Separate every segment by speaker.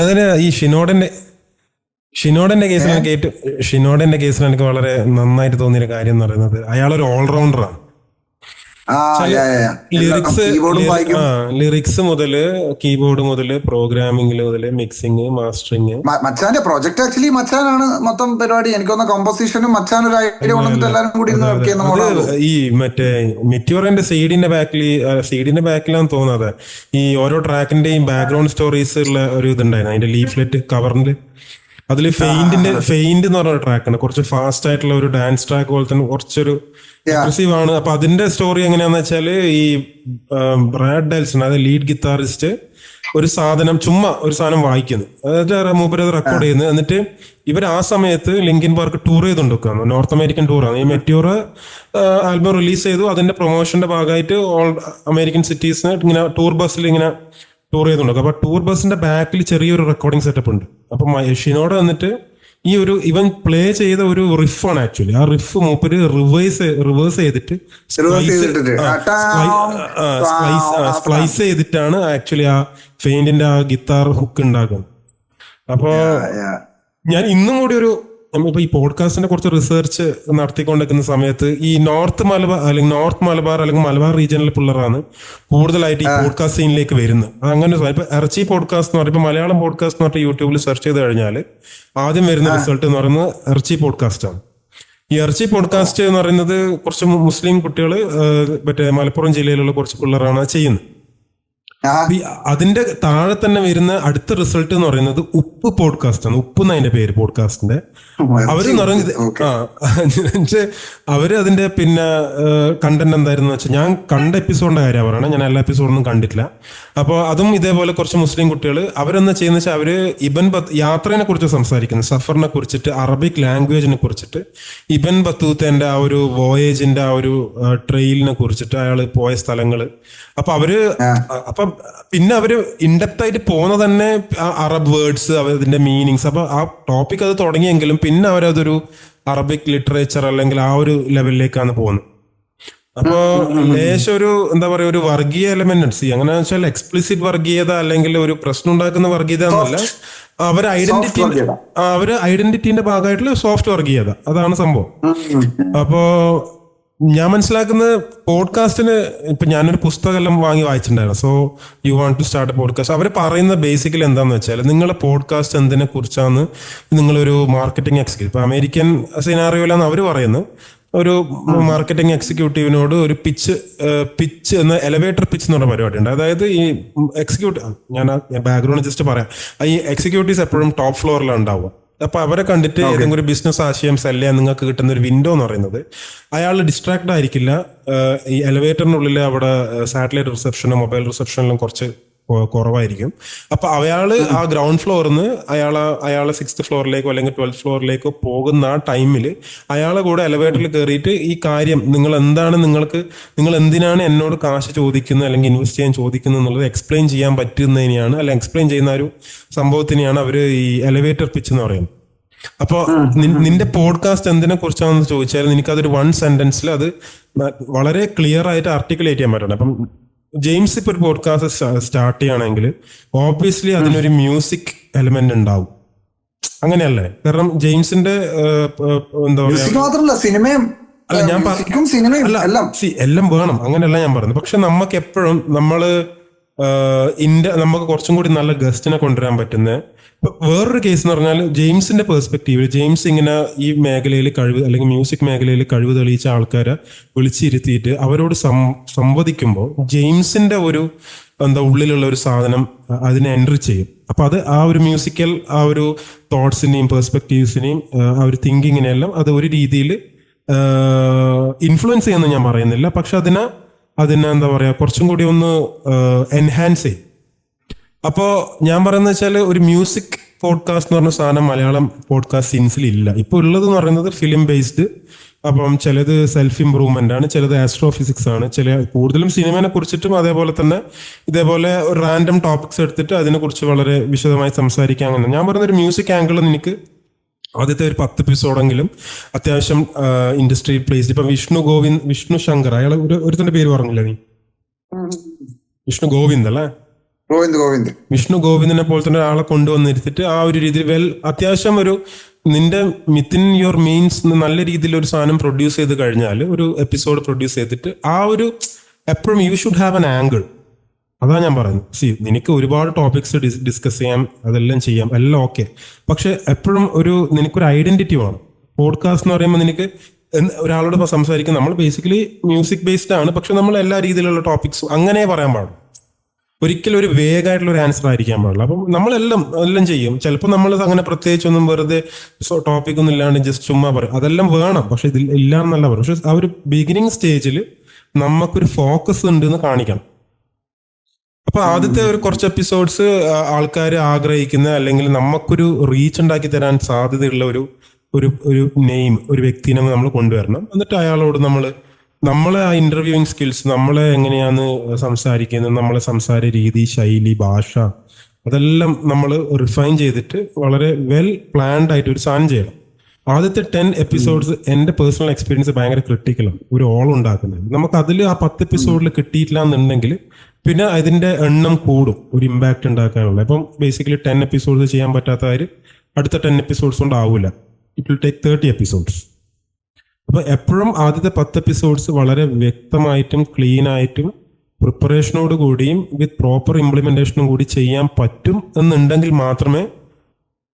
Speaker 1: അതിന് ഈ ഷിനോഡന്റെ കേസിൽ എനിക്ക് ഷിനോഡന്റെ കേസിൽ എനിക്ക് വളരെ നന്നായിട്ട് തോന്നിയ കാര്യം എന്ന് പറയുന്നത് അയാളൊരു ഓൾറൗണ്ടറാണ്. ലിറിക്സ് മുതല് കീബോർഡ് മുതല് പ്രോഗ്രാമിംഗ് മുതല് മിക്സിങ് മാസ്റ്ററിങ്.
Speaker 2: മച്ചാന്റെ പ്രൊജക്ട് ആക്ച്വലി മച്ചാനാണ് മൊത്തം പരിപാടി. എനിക്കൊന്ന് കോമ്പോസിഷനും മച്ചാൻ ഒരു ഐഡിയ കൊണ്ടിട്ട് എല്ലാരും കൂടി
Speaker 1: ഈ മറ്റേ മെറ്റ്യൂറിന്റെ സീഡിന്റെ ബാക്കിലാന്ന് തോന്നുന്നത്. ഈ ഓരോ ട്രാക്കിന്റെയും ബാക്ക്ഗ്രൗണ്ട് സ്റ്റോറീസ് ഉള്ള ഒരു ഇതുണ്ടായിരുന്നു അതിന്റെ ലീഫ്ലെറ്റ് കവറിന്റെ. അതിൽ ഫെയിന്റ് എന്ന് പറഞ്ഞ ട്രാക്ക് ഉണ്ട്, കുറച്ച് ഫാസ്റ്റ് ആയിട്ടുള്ള ഒരു ഡാൻസ് ട്രാക്ക് പോലെ തന്നെ കുറച്ചൊരു അഗ്രസീവ് ആണ്. അപ്പൊ അതിന്റെ സ്റ്റോറി എങ്ങനെയാന്ന് വെച്ചാല് ഈ ബ്രാഡ് ഡെൽസൺ അതായത് ലീഡ് ഗിത്താറിസ്റ്റ് ഒരു സാധനം വായിക്കുന്നു, അതായത് മൂപ്പര് അത് റെക്കോർഡ് ചെയ്യുന്നത്. എന്നിട്ട് ഇവർ ആ സമയത്ത് ലിങ്കിൻ പാർക്ക് ടൂർ ചെയ്തുകൊണ്ടിരിക്കുകയാണ്, നോർത്ത് അമേരിക്കൻ ടൂറാണ്. ഈ മെറ്റ്യൂർ ആൽബം റിലീസ് ചെയ്തു, അതിന്റെ പ്രൊമോഷന്റെ ഭാഗമായിട്ട് ഓൾ അമേരിക്കൻ സിറ്റീസിന് ഇങ്ങനെ ടൂർ ബസ്സിൽ ഇങ്ങനെ ടൂർ ചെയ്തുകൊണ്ടിരിക്കും. അപ്പൊ ടൂർ ബസ്സിന്റെ ബാക്കിൽ ചെറിയൊരു റെക്കോർഡിംഗ് സെറ്റപ്പ് ഉണ്ട്. അപ്പൊ ഷിനോഡ് വന്നിട്ട് ഈ ഇവൻ പ്ലേ ചെയ്ത ഒരു റിഫാണ് ആക്ച്വലി. ആ റിഫ് മൂപ്പര് റിവേഴ്സ് ചെയ്തിട്ട് സ്പ്ലൈസ് ചെയ്തിട്ടാണ് ആക്ച്വലി ആ ഫെയിന്റിന്റെ ആ ഗിത്താർ ഹുക്ക് ഉണ്ടാക്കുന്നത്. അപ്പോ ഞാൻ ഇന്നും കൂടി ഇപ്പൊ ഈ പോഡ്കാസ്റ്റിന്റെ കുറച്ച് റിസർച്ച് നടത്തിക്കൊണ്ടിരിക്കുന്ന സമയത്ത് ഈ നോർത്ത് മലബാർ അല്ലെങ്കിൽ മലബാർ റീജിയനിലെ പിള്ളേരാണ് കൂടുതലായിട്ട് ഈ പോഡ്കാസ്റ്റ് സീനിലേക്ക് വരുന്നത്. അങ്ങനെ ഇപ്പൊ ഇറച്ചി പോഡ്കാസ്റ്റ് എന്ന് പറയുമ്പോൾ മലയാളം പോഡ്കാസ്റ്റ് എന്ന് പറഞ്ഞിട്ട് യൂട്യൂബിൽ സെർച്ച് ചെയ്ത് കഴിഞ്ഞാൽ ആദ്യം വരുന്ന റിസൾട്ട് എന്ന് പറയുന്നത് ഇറച്ചി പോഡ്കാസ്റ്റ് ആണ്. ഈ ഇറച്ചി പോഡ്കാസ്റ്റ് എന്ന് പറയുന്നത് കുറച്ച് മുസ്ലിം കുട്ടികൾ മറ്റേ മലപ്പുറം ജില്ലയിലുള്ള കുറച്ച് പിള്ളേരാണ് ചെയ്യുന്നത്. അതിന്റെ താഴെ തന്നെ വരുന്ന അടുത്ത റിസൾട്ട് എന്ന് പറയുന്നത് ഉപ്പ് പോഡ്കാസ്റ്റ് ആണ്. ഉപ്പ് എന്നതിന്റെ പേര് പോഡ്കാസ്റ്റിന്റെ. അവര് അതിന്റെ പിന്നെ കണ്ടന്റ് എന്തായിരുന്നു വെച്ചാൽ, ഞാൻ കണ്ട എപ്പിസോഡിന്റെ കാര്യമാണ് പറയണത്, ഞാൻ എല്ലാ എപ്പിസോഡൊന്നും കണ്ടിട്ടില്ല. അപ്പോൾ അതും ഇതേപോലെ കുറച്ച് മുസ്ലിം കുട്ടികൾ അവരെന്താ ചെയ്യുന്ന വെച്ചാൽ അവര് യാത്രയെ കുറിച്ച് സംസാരിക്കുന്നു, സഫറിനെ കുറിച്ചിട്ട്, അറബിക് ലാംഗ്വേജിനെ കുറിച്ചിട്ട്, ഇബൻ ബത്തൂത്തന്റെ ആ ഒരു വോയേജിന്റെ ആ ഒരു ട്രെയിലിനെ കുറിച്ചിട്ട്, അയാൾ പോയ സ്ഥലങ്ങള്. അപ്പൊ പിന്നെ അവര് ഇൻഡെപ്ത് ആയിട്ട് പോകുന്ന തന്നെ അറബ് വേർഡ്സ്, അതിന്റെ മീനിങ്സ്. അപ്പൊ ആ ടോപ്പിക് അത് തുടങ്ങിയെങ്കിലും പിന്നെ അവരതൊരു അറബിക് ലിറ്ററേച്ചർ അല്ലെങ്കിൽ ആ ഒരു ലെവലിലേക്കാണ് പോകുന്നത്. അപ്പോ ലേശം എന്താ പറയാ, ഒരു വർഗീയ എലമെന്റ് ഉണ്ട്. അങ്ങനെ വെച്ചാൽ എക്സ്പ്ലിസിറ്റ് വർഗീയത അല്ലെങ്കിൽ ഒരു പ്രശ്നം ഉണ്ടാക്കുന്ന വർഗീയത എന്നല്ല, അവര് ഐഡന്റിറ്റിന്റെ ഭാഗമായിട്ടുള്ള സോഫ്റ്റ് വർഗീയത, അതാണ് സംഭവം. അപ്പോ ഞാൻ മനസ്സിലാക്കുന്നത് പോഡ്കാസ്റ്റിന് ഇപ്പൊ ഞാനൊരു പുസ്തകമെല്ലാം വായിച്ചിട്ടുണ്ടായിരുന്നു. So you want to start a podcast. അവർ പറയുന്ന ബേസിക്കലി എന്താന്ന് വെച്ചാൽ, നിങ്ങളെ പോഡ്കാസ്റ്റ് എന്തിനെ കുറിച്ചാണ് നിങ്ങളൊരു മാർക്കറ്റിംഗ് എക്സിക്യൂട്ടീവ്, ഇപ്പൊ അമേരിക്കൻ സിനാറിയോയിലാണ് അവർ പറയുന്നത്, ഒരു മാർക്കറ്റിംഗ് എക്സിക്യൂട്ടീവിനോട് ഒരു പിച്ച് എന്ന എലവേറ്റർ പിച്ച് എന്ന് പറഞ്ഞ പരിപാടി ഉണ്ട്. അതായത് ഈ എക്സിക്യൂട്ടീവ്, ഞാൻ ബാക്ക്ഗ്രൗണ്ട് ജസ്റ്റ് പറയാം, ഈ എക്സിക്യൂട്ടീവ്സ് എപ്പോഴും ടോപ്പ് ഫ്ലോറിലാണ് ഉണ്ടാവുക. അപ്പൊ അവരെ കണ്ടിട്ട് ഏതെങ്കിലും ഒരു ബിസിനസ് ആശയം സെല് ചെയ്യാൻ നിങ്ങൾക്ക് കിട്ടുന്ന ഒരു വിൻഡോ എന്ന് പറയുന്നത്, അയാൾ ഡിസ്ട്രാക്ട് ആയിരിക്കില്ല. ഈ എലിവേറ്ററിനുള്ളിൽ അവിടെ സാറ്റലൈറ്റ് റിസപ്ഷനോ മൊബൈൽ റിസപ്ഷനിലും കുറച്ച് കുറവായിരിക്കും. അപ്പൊ അയാള് ആ ഗ്രൗണ്ട് ഫ്ലോറിൽ നിന്ന് അയാളെ 6th ഫ്ലോറിലേക്കോ അല്ലെങ്കിൽ 12th ഫ്ലോറിലേക്കോ പോകുന്ന ആ ടൈമിൽ അയാളെ കൂടെ എലിവേറ്ററിൽ കയറിയിട്ട് ഈ കാര്യം നിങ്ങൾ എന്തിനാണ് എന്നോട് കാശ് ചോദിക്കുന്നത് അല്ലെങ്കിൽ ഇൻവെസ്റ്റ് ചെയ്യാൻ ചോദിക്കുന്നത് എന്നുള്ളത് എക്സ്പ്ലെയിൻ ചെയ്യാൻ പറ്റുന്നതിനെയാണ്, അല്ലെങ്കിൽ എക്സ്പ്ലെയിൻ ചെയ്യുന്ന ഒരു സംഭവത്തിനെയാണ് അവര് ഈ എലിവേറ്റർ പിച്ച് എന്ന് പറയുന്നത്. അപ്പൊ നിന്റെ പോഡ്കാസ്റ്റ് എന്തിനെ കുറിച്ചാണെന്ന് ചോദിച്ചാൽ നിനക്കതൊരു 1 സെന്റൻസിൽ അത് വളരെ ക്ലിയർ ആയിട്ട് ആർട്ടിക്കുലേറ്റ് ചെയ്യാൻ പറ്റണം. അപ്പം ജെയിംസ് ഇപ്പൊ ഒരു പോഡ്കാസ്റ്റ് സ്റ്റാർട്ട് ചെയ്യുകയാണെങ്കിൽ ഓബ്വിയസ്ലി അതിനൊരു മ്യൂസിക് എലിമെന്റ് ഉണ്ടാവും, അങ്ങനെയല്ലേ? കാരണം ജെയിംസിന്റെ എന്താ പറയാ,
Speaker 2: സിനിമയും
Speaker 1: എല്ലാം വേണം, അങ്ങനെയല്ല ഞാൻ പറയുന്നത്. പക്ഷെ നമുക്ക് എപ്പോഴും നമുക്ക് കുറച്ചും കൂടി നല്ല ഗസ്റ്റിനെ കൊണ്ടുവരാൻ പറ്റുന്ന വേറൊരു കേസ് എന്ന് പറഞ്ഞാൽ, ജെയിംസിന്റെ പെർസ്പെക്റ്റീവിൽ ജെയിംസ് ഇങ്ങനെ ഈ മേഖലയിൽ കഴിവ് അല്ലെങ്കിൽ മ്യൂസിക് മേഖലയിൽ കഴിവ് തെളിയിച്ച ആൾക്കാരെ വിളിച്ചിരുത്തിയിട്ട് അവരോട് സംവദിക്കുമ്പോൾ ജെയിംസിന്റെ ഒരു ഉള്ളിലുള്ള ഒരു സാധനം അതിനെ എൻട്രി ചെയ്യും. അപ്പൊ അത് ആ ഒരു മ്യൂസിക്കൽ ആ ഒരു തോട്ട്സിനെയും പെർസ്പെക്റ്റീവ്സിനെയും ആ ഒരു തിങ്കിങ്ങിനെല്ലാം അത് ഒരു രീതിയിൽ ഇൻഫ്ലുവൻസ് ചെയ്യുമെന്ന് ഞാൻ പറയുന്നില്ല, പക്ഷെ അതിനെ എന്താ പറയാ, കുറച്ചും കൂടി ഒന്ന് എൻഹാൻസ് ചെയ്യും. അപ്പോ ഞാൻ പറയുന്നത് വെച്ചാൽ, ഒരു മ്യൂസിക് പോഡ്കാസ്റ്റ് എന്ന് പറഞ്ഞ സാധനം മലയാളം പോഡ്കാസ്റ്റ് സീൻസിൽ ഇല്ല. ഇപ്പൊ ഉള്ളത് എന്ന് പറയുന്നത് ഫിലിം ബേസ്ഡ്. അപ്പം ചിലത് സെൽഫ് ഇംപ്രൂവ്മെന്റ് ആണ്, ചിലത് ആസ്ട്രോഫിസിക്സ് ആണ്, കൂടുതലും സിനിമയെ കുറിച്ചിട്ടും അതേപോലെ തന്നെ ഇതേപോലെ ഒരു റാൻഡം ടോപ്പിക്സ് എടുത്തിട്ട് അതിനെ കുറിച്ച് വളരെ വിശദമായി സംസാരിക്കാൻ. അങ്ങനെ ഞാൻ പറയുന്ന ഒരു മ്യൂസിക് ആംഗിൾ നിനക്ക് ആദ്യത്തെ ഒരു 10 എപ്പിസോഡെങ്കിലും അത്യാവശ്യം ഇൻഡസ്ട്രി പ്ലേസ്ഡ്. ഇപ്പൊ വിഷ്ണു ശങ്കർ, അയാൾ ഒരുത്തിന്റെ പേര് പറഞ്ഞില്ല നീ, വിഷ്ണു ഗോവിന്ദ് അല്ലേ?
Speaker 2: ഗോവിന്ദ്
Speaker 1: വിഷ്ണു ഗോവിന്ദിനെ പോലെ തന്നെ ഒരാളെ കൊണ്ടുവന്നിരുത്തിട്ട് ആ ഒരു രീതിയിൽ അത്യാവശ്യം ഒരു നിന്റെ വിത്തിൻ യുവർ മീൻസ് നല്ല രീതിയിൽ ഒരു സാധനം പ്രൊഡ്യൂസ് ചെയ്ത് കഴിഞ്ഞാൽ ഒരു എപ്പിസോഡ് പ്രൊഡ്യൂസ് ചെയ്തിട്ട് ആ ഒരു എപ്പോഴും you should have an angle. അതാ ഞാൻ പറയുന്നത്. നിനക്ക് ഒരുപാട് ടോപ്പിക്സ് ഡിസ്കസ് ചെയ്യാം, അതെല്ലാം ചെയ്യാം, എല്ലാം ഓക്കെ. പക്ഷെ എപ്പോഴും നിനക്കൊരു ഐഡന്റിറ്റി വേണം. പോഡ്കാസ്റ്റ് എന്ന് പറയുമ്പോൾ നിനക്ക് ഒരാളോട് സംസാരിക്കും. നമ്മൾ ബേസിക്കലി മ്യൂസിക് ബേസ്ഡ് ആണ്, പക്ഷെ നമ്മൾ എല്ലാ രീതിയിലുള്ള ടോപ്പിക്സും അങ്ങനെ പറയാൻ പാടും. ഒരിക്കലും ഒരു വേഗമായിട്ടുള്ള ഒരു ആൻസർ ആയിരിക്കാൻ പാടില്ല. അപ്പം എല്ലാം ചെയ്യും. ചിലപ്പോൾ നമ്മൾ അങ്ങനെ പ്രത്യേകിച്ചൊന്നും വെറുതെ ടോപ്പിക് ഒന്നും ഇല്ലാണ്ട് ജസ്റ്റ് ചുമ്മാ പറയും. അതെല്ലാം വേണം, പക്ഷെ ഇതിൽ ഇല്ല എന്നല്ല പറയും. പക്ഷെ ആ ഒരു ബിഗിനിങ് സ്റ്റേജിൽ നമുക്കൊരു ഫോക്കസ് ഉണ്ട് എന്ന് കാണിക്കണം. അപ്പൊ ആദ്യത്തെ ഒരു കുറച്ച് എപ്പിസോഡ്സ് ആൾക്കാർ ആഗ്രഹിക്കുന്ന അല്ലെങ്കിൽ നമുക്കൊരു റീച്ച് ഉണ്ടാക്കി തരാൻ സാധ്യതയുള്ള ഒരു നെയിം, ഒരു വ്യക്തിനെ നമ്മൾ കൊണ്ടുവരണം. എന്നിട്ട് അയാളോട് നമ്മളെ ആ ഇന്റർവ്യൂയിങ് സ്കിൽസ്, നമ്മളെ എങ്ങനെയാണ് സംസാരിക്കുന്നത്, നമ്മളെ സംസാര രീതി, ശൈലി, ഭാഷ, അതെല്ലാം നമ്മൾ റിഫൈൻ ചെയ്തിട്ട് വളരെ വെൽ പ്ലാൻഡ് ആയിട്ട് ഒരു സാധനം ചെയ്യണം. ആദ്യത്തെ 10 എപ്പിസോഡ്സ് എൻ്റെ പേഴ്സണൽ എക്സ്പീരിയൻസ് ഭയങ്കര ക്രിട്ടിക്കലാണ്. ഒരു ഓൾ ഉണ്ടാക്കുന്നത് നമുക്ക് അതിൽ ആ 10 എപ്പിസോഡിൽ കിട്ടിയിട്ടില്ല എന്നുണ്ടെങ്കിൽ പിന്നെ അതിന്റെ എണ്ണം കൂടും ഒരു ഇമ്പാക്ട് ഉണ്ടാക്കാനുള്ള. ഇപ്പം ബേസിക്കലി 10 എപ്പിസോഡ്സ് ചെയ്യാൻ പറ്റാത്തവർ അടുത്ത 10 എപ്പിസോഡ്സ് കൊണ്ട് ആവില്ല. It will take 30 episodes. അപ്പൊ എപ്പോഴും ആദ്യത്തെ 10 എപ്പിസോഡ്സ് വളരെ വ്യക്തമായിട്ടും ക്ലീൻ ആയിട്ടും പ്രിപ്പറേഷനോട് കൂടിയും വിത്ത് പ്രോപ്പർ ഇംപ്ലിമെന്റേഷനും കൂടി ചെയ്യാൻ പറ്റും എന്നുണ്ടെങ്കിൽ മാത്രമേ,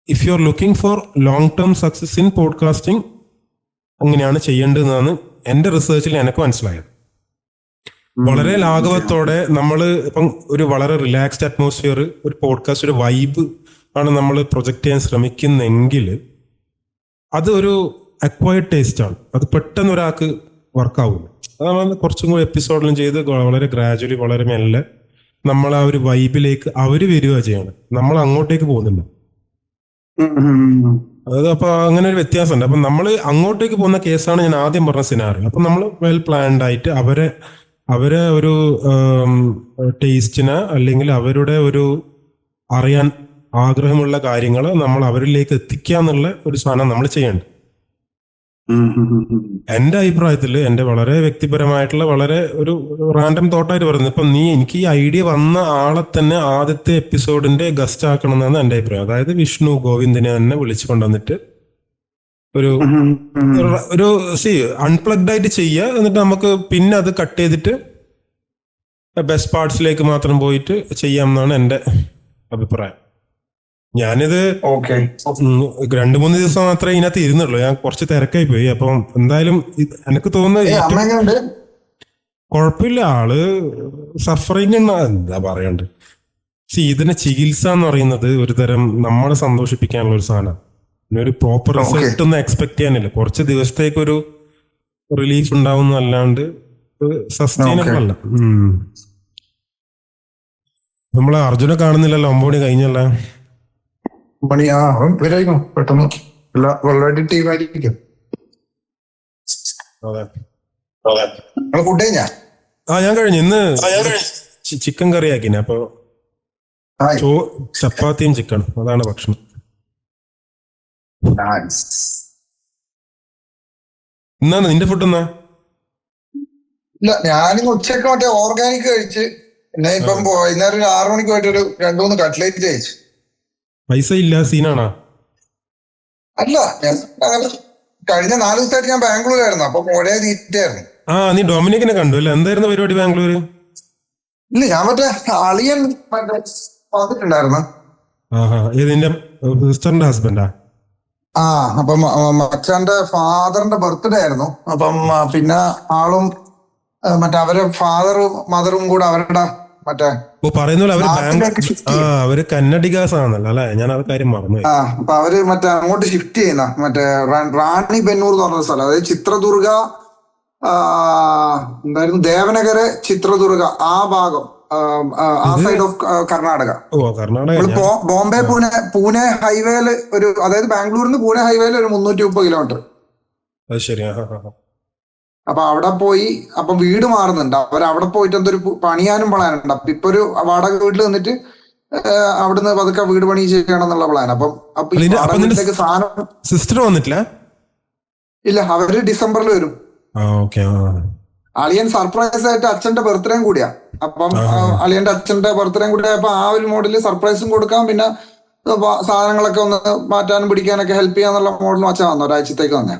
Speaker 1: if you are looking for long term success in podcasting, അങ്ങനെയാണ് ചെയ്യേണ്ടതെന്നാണ് എൻ്റെ റിസർച്ചിൽ എനിക്ക് മനസ്സിലായത്. വളരെ ലാഘവത്തോടെ നമ്മൾ ഇപ്പം ഒരു വളരെ റിലാക്സ്ഡ് അറ്റ്മോസ്ഫിയർ, ഒരു പോഡ്കാസ്റ്റ്, ഒരു വൈബ് ആണ് നമ്മൾ പ്രൊജക്റ്റ് ചെയ്യാൻ ശ്രമിക്കുന്നെങ്കിൽ അത് ഒരു അക്വയർഡ് ടേസ്റ്റ് ആണ്. അത് പെട്ടെന്ന് ഒരാൾക്ക് വർക്കാവില്ല. അത് നമ്മൾ കുറച്ചും കൂടി എപ്പിസോഡിലും ചെയ്ത് വളരെ ഗ്രാജുവലി, വളരെ മെല്ലെ നമ്മൾ ആ ഒരു വൈബിലേക്ക് അവര് വരിക ചെയ്യണം. നമ്മൾ അങ്ങോട്ടേക്ക് പോകുന്നില്ല. അതായത് അപ്പൊ അങ്ങനെ ഒരു വ്യത്യാസമുണ്ട്. അപ്പൊ നമ്മൾ അങ്ങോട്ടേക്ക് പോകുന്ന കേസാണ് ഞാൻ ആദ്യം പറഞ്ഞ സിനാറിയോ. അപ്പൊ നമ്മൾ വെൽ പ്ലാൻഡ് ആയിട്ട് അവരെ ഒരു ടേസ്റ്റിന് അല്ലെങ്കിൽ അവരുടെ ഒരു അറിയാൻ ആഗ്രഹമുള്ള കാര്യങ്ങൾ നമ്മൾ അവരിലേക്ക് എത്തിക്കുക എന്നുള്ള ഒരു സാധനം നമ്മൾ ചെയ്യേണ്ടത്. എന്റെ അഭിപ്രായത്തിൽ, എന്റെ വളരെ വ്യക്തിപരമായിട്ടുള്ള വളരെ ഒരു റാൻഡം തോട്ടായിട്ട് പറയുന്നത്, ഇപ്പൊ എനിക്ക് ഈ ഐഡിയ വന്ന ആളെ തന്നെ ആദ്യത്തെ എപ്പിസോഡിന്റെ ഗസ്റ്റ് ആക്കണം എന്നാണ് എന്റെ അഭിപ്രായം. അതായത് വിഷ്ണു ഗോവിന്ദിനെ തന്നെ വിളിച്ചു കൊണ്ടുവന്നിട്ട് ഒരു അൺപ്ലഗ്ഡ് ആയിട്ട് ചെയ്യുക. എന്നിട്ട് നമുക്ക് പിന്നെ അത് കട്ട് ചെയ്തിട്ട് ബെസ്റ്റ് പാർട്സിലേക്ക് മാത്രം പോയിട്ട് ചെയ്യാം എന്നാണ് എന്റെ അഭിപ്രായം. ഞാനിത് 2-3 ദിവസം മാത്രമേ ഇതിനകത്ത് ഇരുന്നുള്ളൂ. ഞാൻ കുറച്ച് തിരക്കായി പോയി. അപ്പം എന്തായാലും എനിക്ക് തോന്നുന്നത് കുഴപ്പമില്ല. ആള് സഫറിങ് എന്താ പറയണ്ട്. ഇതിന്റെ ചികിത്സ എന്ന് പറയുന്നത് ഒരു തരം നമ്മളെ സന്തോഷിപ്പിക്കാനുള്ള ഒരു സാധനം. ഒരു പ്രോപ്പർ റിസൾട്ട് ഒന്നും എക്സ്പെക്ട് ചെയ്യാനില്ല. കുറച്ച് ദിവസത്തേക്ക് ഒരു റിലീഫ് ഉണ്ടാവുന്നല്ലാണ്ട് സസ്റ്റൈനബിൾ അല്ല. നമ്മളെ അർജുനെ കാണുന്നില്ലല്ലോ. 9 മണി കഴിഞ്ഞല്ല.
Speaker 2: പെട്ടെന്ന് ടീമായിരിക്കും.
Speaker 1: ഞാൻ കഴിഞ്ഞു. ഇന്ന് ചിക്കൻ കറി ആക്കിനെ. അപ്പൊ ചപ്പാത്തിയും ചിക്കനും അതാണ് ഭക്ഷണം. എന്നാണ് നിന്റെ ഫുഡ് എന്നാ?
Speaker 2: ഇല്ല, ഞാനിന്ന് ഉച്ചക്ക് മറ്റേ ഓർഗാനിക് കഴിച്ച്, പിന്നെ ഇപ്പം വൈകുന്നേരം 6 മണിക്ക് പോയിട്ട് ഒരു 2-3 കട്ട്ലേറ്റ് കഴിച്ചു.
Speaker 1: പൈസ ഇല്ല സീനാണോ?
Speaker 2: അല്ല, ഞാൻ കഴിഞ്ഞ 4 ദിവസമായിട്ട് ഞാൻ ബാംഗ്ലൂരായിരുന്നു. അപ്പൊ ഒരേ തീറ്റായിരുന്നു.
Speaker 1: നീ ഡൊമിനിക്കിനെ കണ്ടു അല്ലേ? എന്തായിരുന്നു പരിപാടി ബാംഗ്ലൂര്?
Speaker 2: ഇല്ല, ഞാൻ മറ്റേ അളിയൻ വന്നിട്ടുണ്ടായിരുന്നു.
Speaker 1: നിന്റെ സിസ്റ്ററിന്റെ ഹസ്ബൻഡാ?
Speaker 2: അപ്പം മച്ചാന്റെ ഫാദറിന്റെ ബർത്ത്ഡേ ആയിരുന്നു. അപ്പം പിന്നെ ആളും മറ്റേ അവരെ ഫാദറും മദറും കൂടെ അവരുടെ മറ്റേ
Speaker 1: അവര് കന്നഡിഗാസ് ആണല്ലോ അല്ലെ? ഞാൻ ആ കാര്യം മറന്നു.
Speaker 2: അപ്പൊ അവര് മറ്റേ അങ്ങോട്ട് ഷിഫ്റ്റ് ചെയ്യുന്ന മറ്റേ റാണി ബെന്നൂർ എന്ന് പറഞ്ഞ സ്ഥലം, അതായത് ചിത്രദുർഗ, എന്തായിരുന്നു, ദേവനഗര്, ചിത്രദുർഗ, ആ ഭാഗം, ആ സൈഡ് ഓഫ് കർണാടക. ബോംബെ പൂനെ ഹൈവേയില് ഒരു, അതായത് ബാംഗ്ലൂരിൽ നിന്ന് പൂനെ ഹൈവേയിൽ ഒരു 330 കിലോമീറ്റർ. അപ്പൊ അവിടെ പോയി, അപ്പൊ വീട് മാറുന്നുണ്ട്. അവരവിടെ പോയിട്ട് എന്തൊരു പണിയാനും പ്ലാനുണ്ട്. അപ്പൊ ഇപ്പൊ ഒരു വാടക വീട്ടിൽ നിന്നിട്ട് അവിടുന്ന് പതുക്കെ വീട് പണി ചെയ്യണം എന്നുള്ള പ്ലാൻ. അപ്പം
Speaker 1: സിസ്റ്റർ വന്നിട്ടില്ല?
Speaker 2: ഇല്ല, അവര് ഡിസംബറിൽ വരും. അളിയൻ സർപ്രൈസ് ആയിട്ട് അച്ഛന്റെ ബർത്ത്ഡേയും കൂടിയാ. അപ്പം അളിയന്റെ അച്ഛന്റെ ബർത്ത്ഡേയും കൂടി ആയപ്പോ ആ ഒരു മോഡലിൽ സർപ്രൈസും കൊടുക്കാം, പിന്നെ സാധനങ്ങളൊക്കെ ഒന്ന് മാറ്റാനും പിടിക്കാനൊക്കെ ഹെൽപ്പ് ചെയ്യാന്നുള്ള മോഡലും അച്ഛൻ വന്നു ഒരാഴ്ചത്തേക്ക് വന്നേ.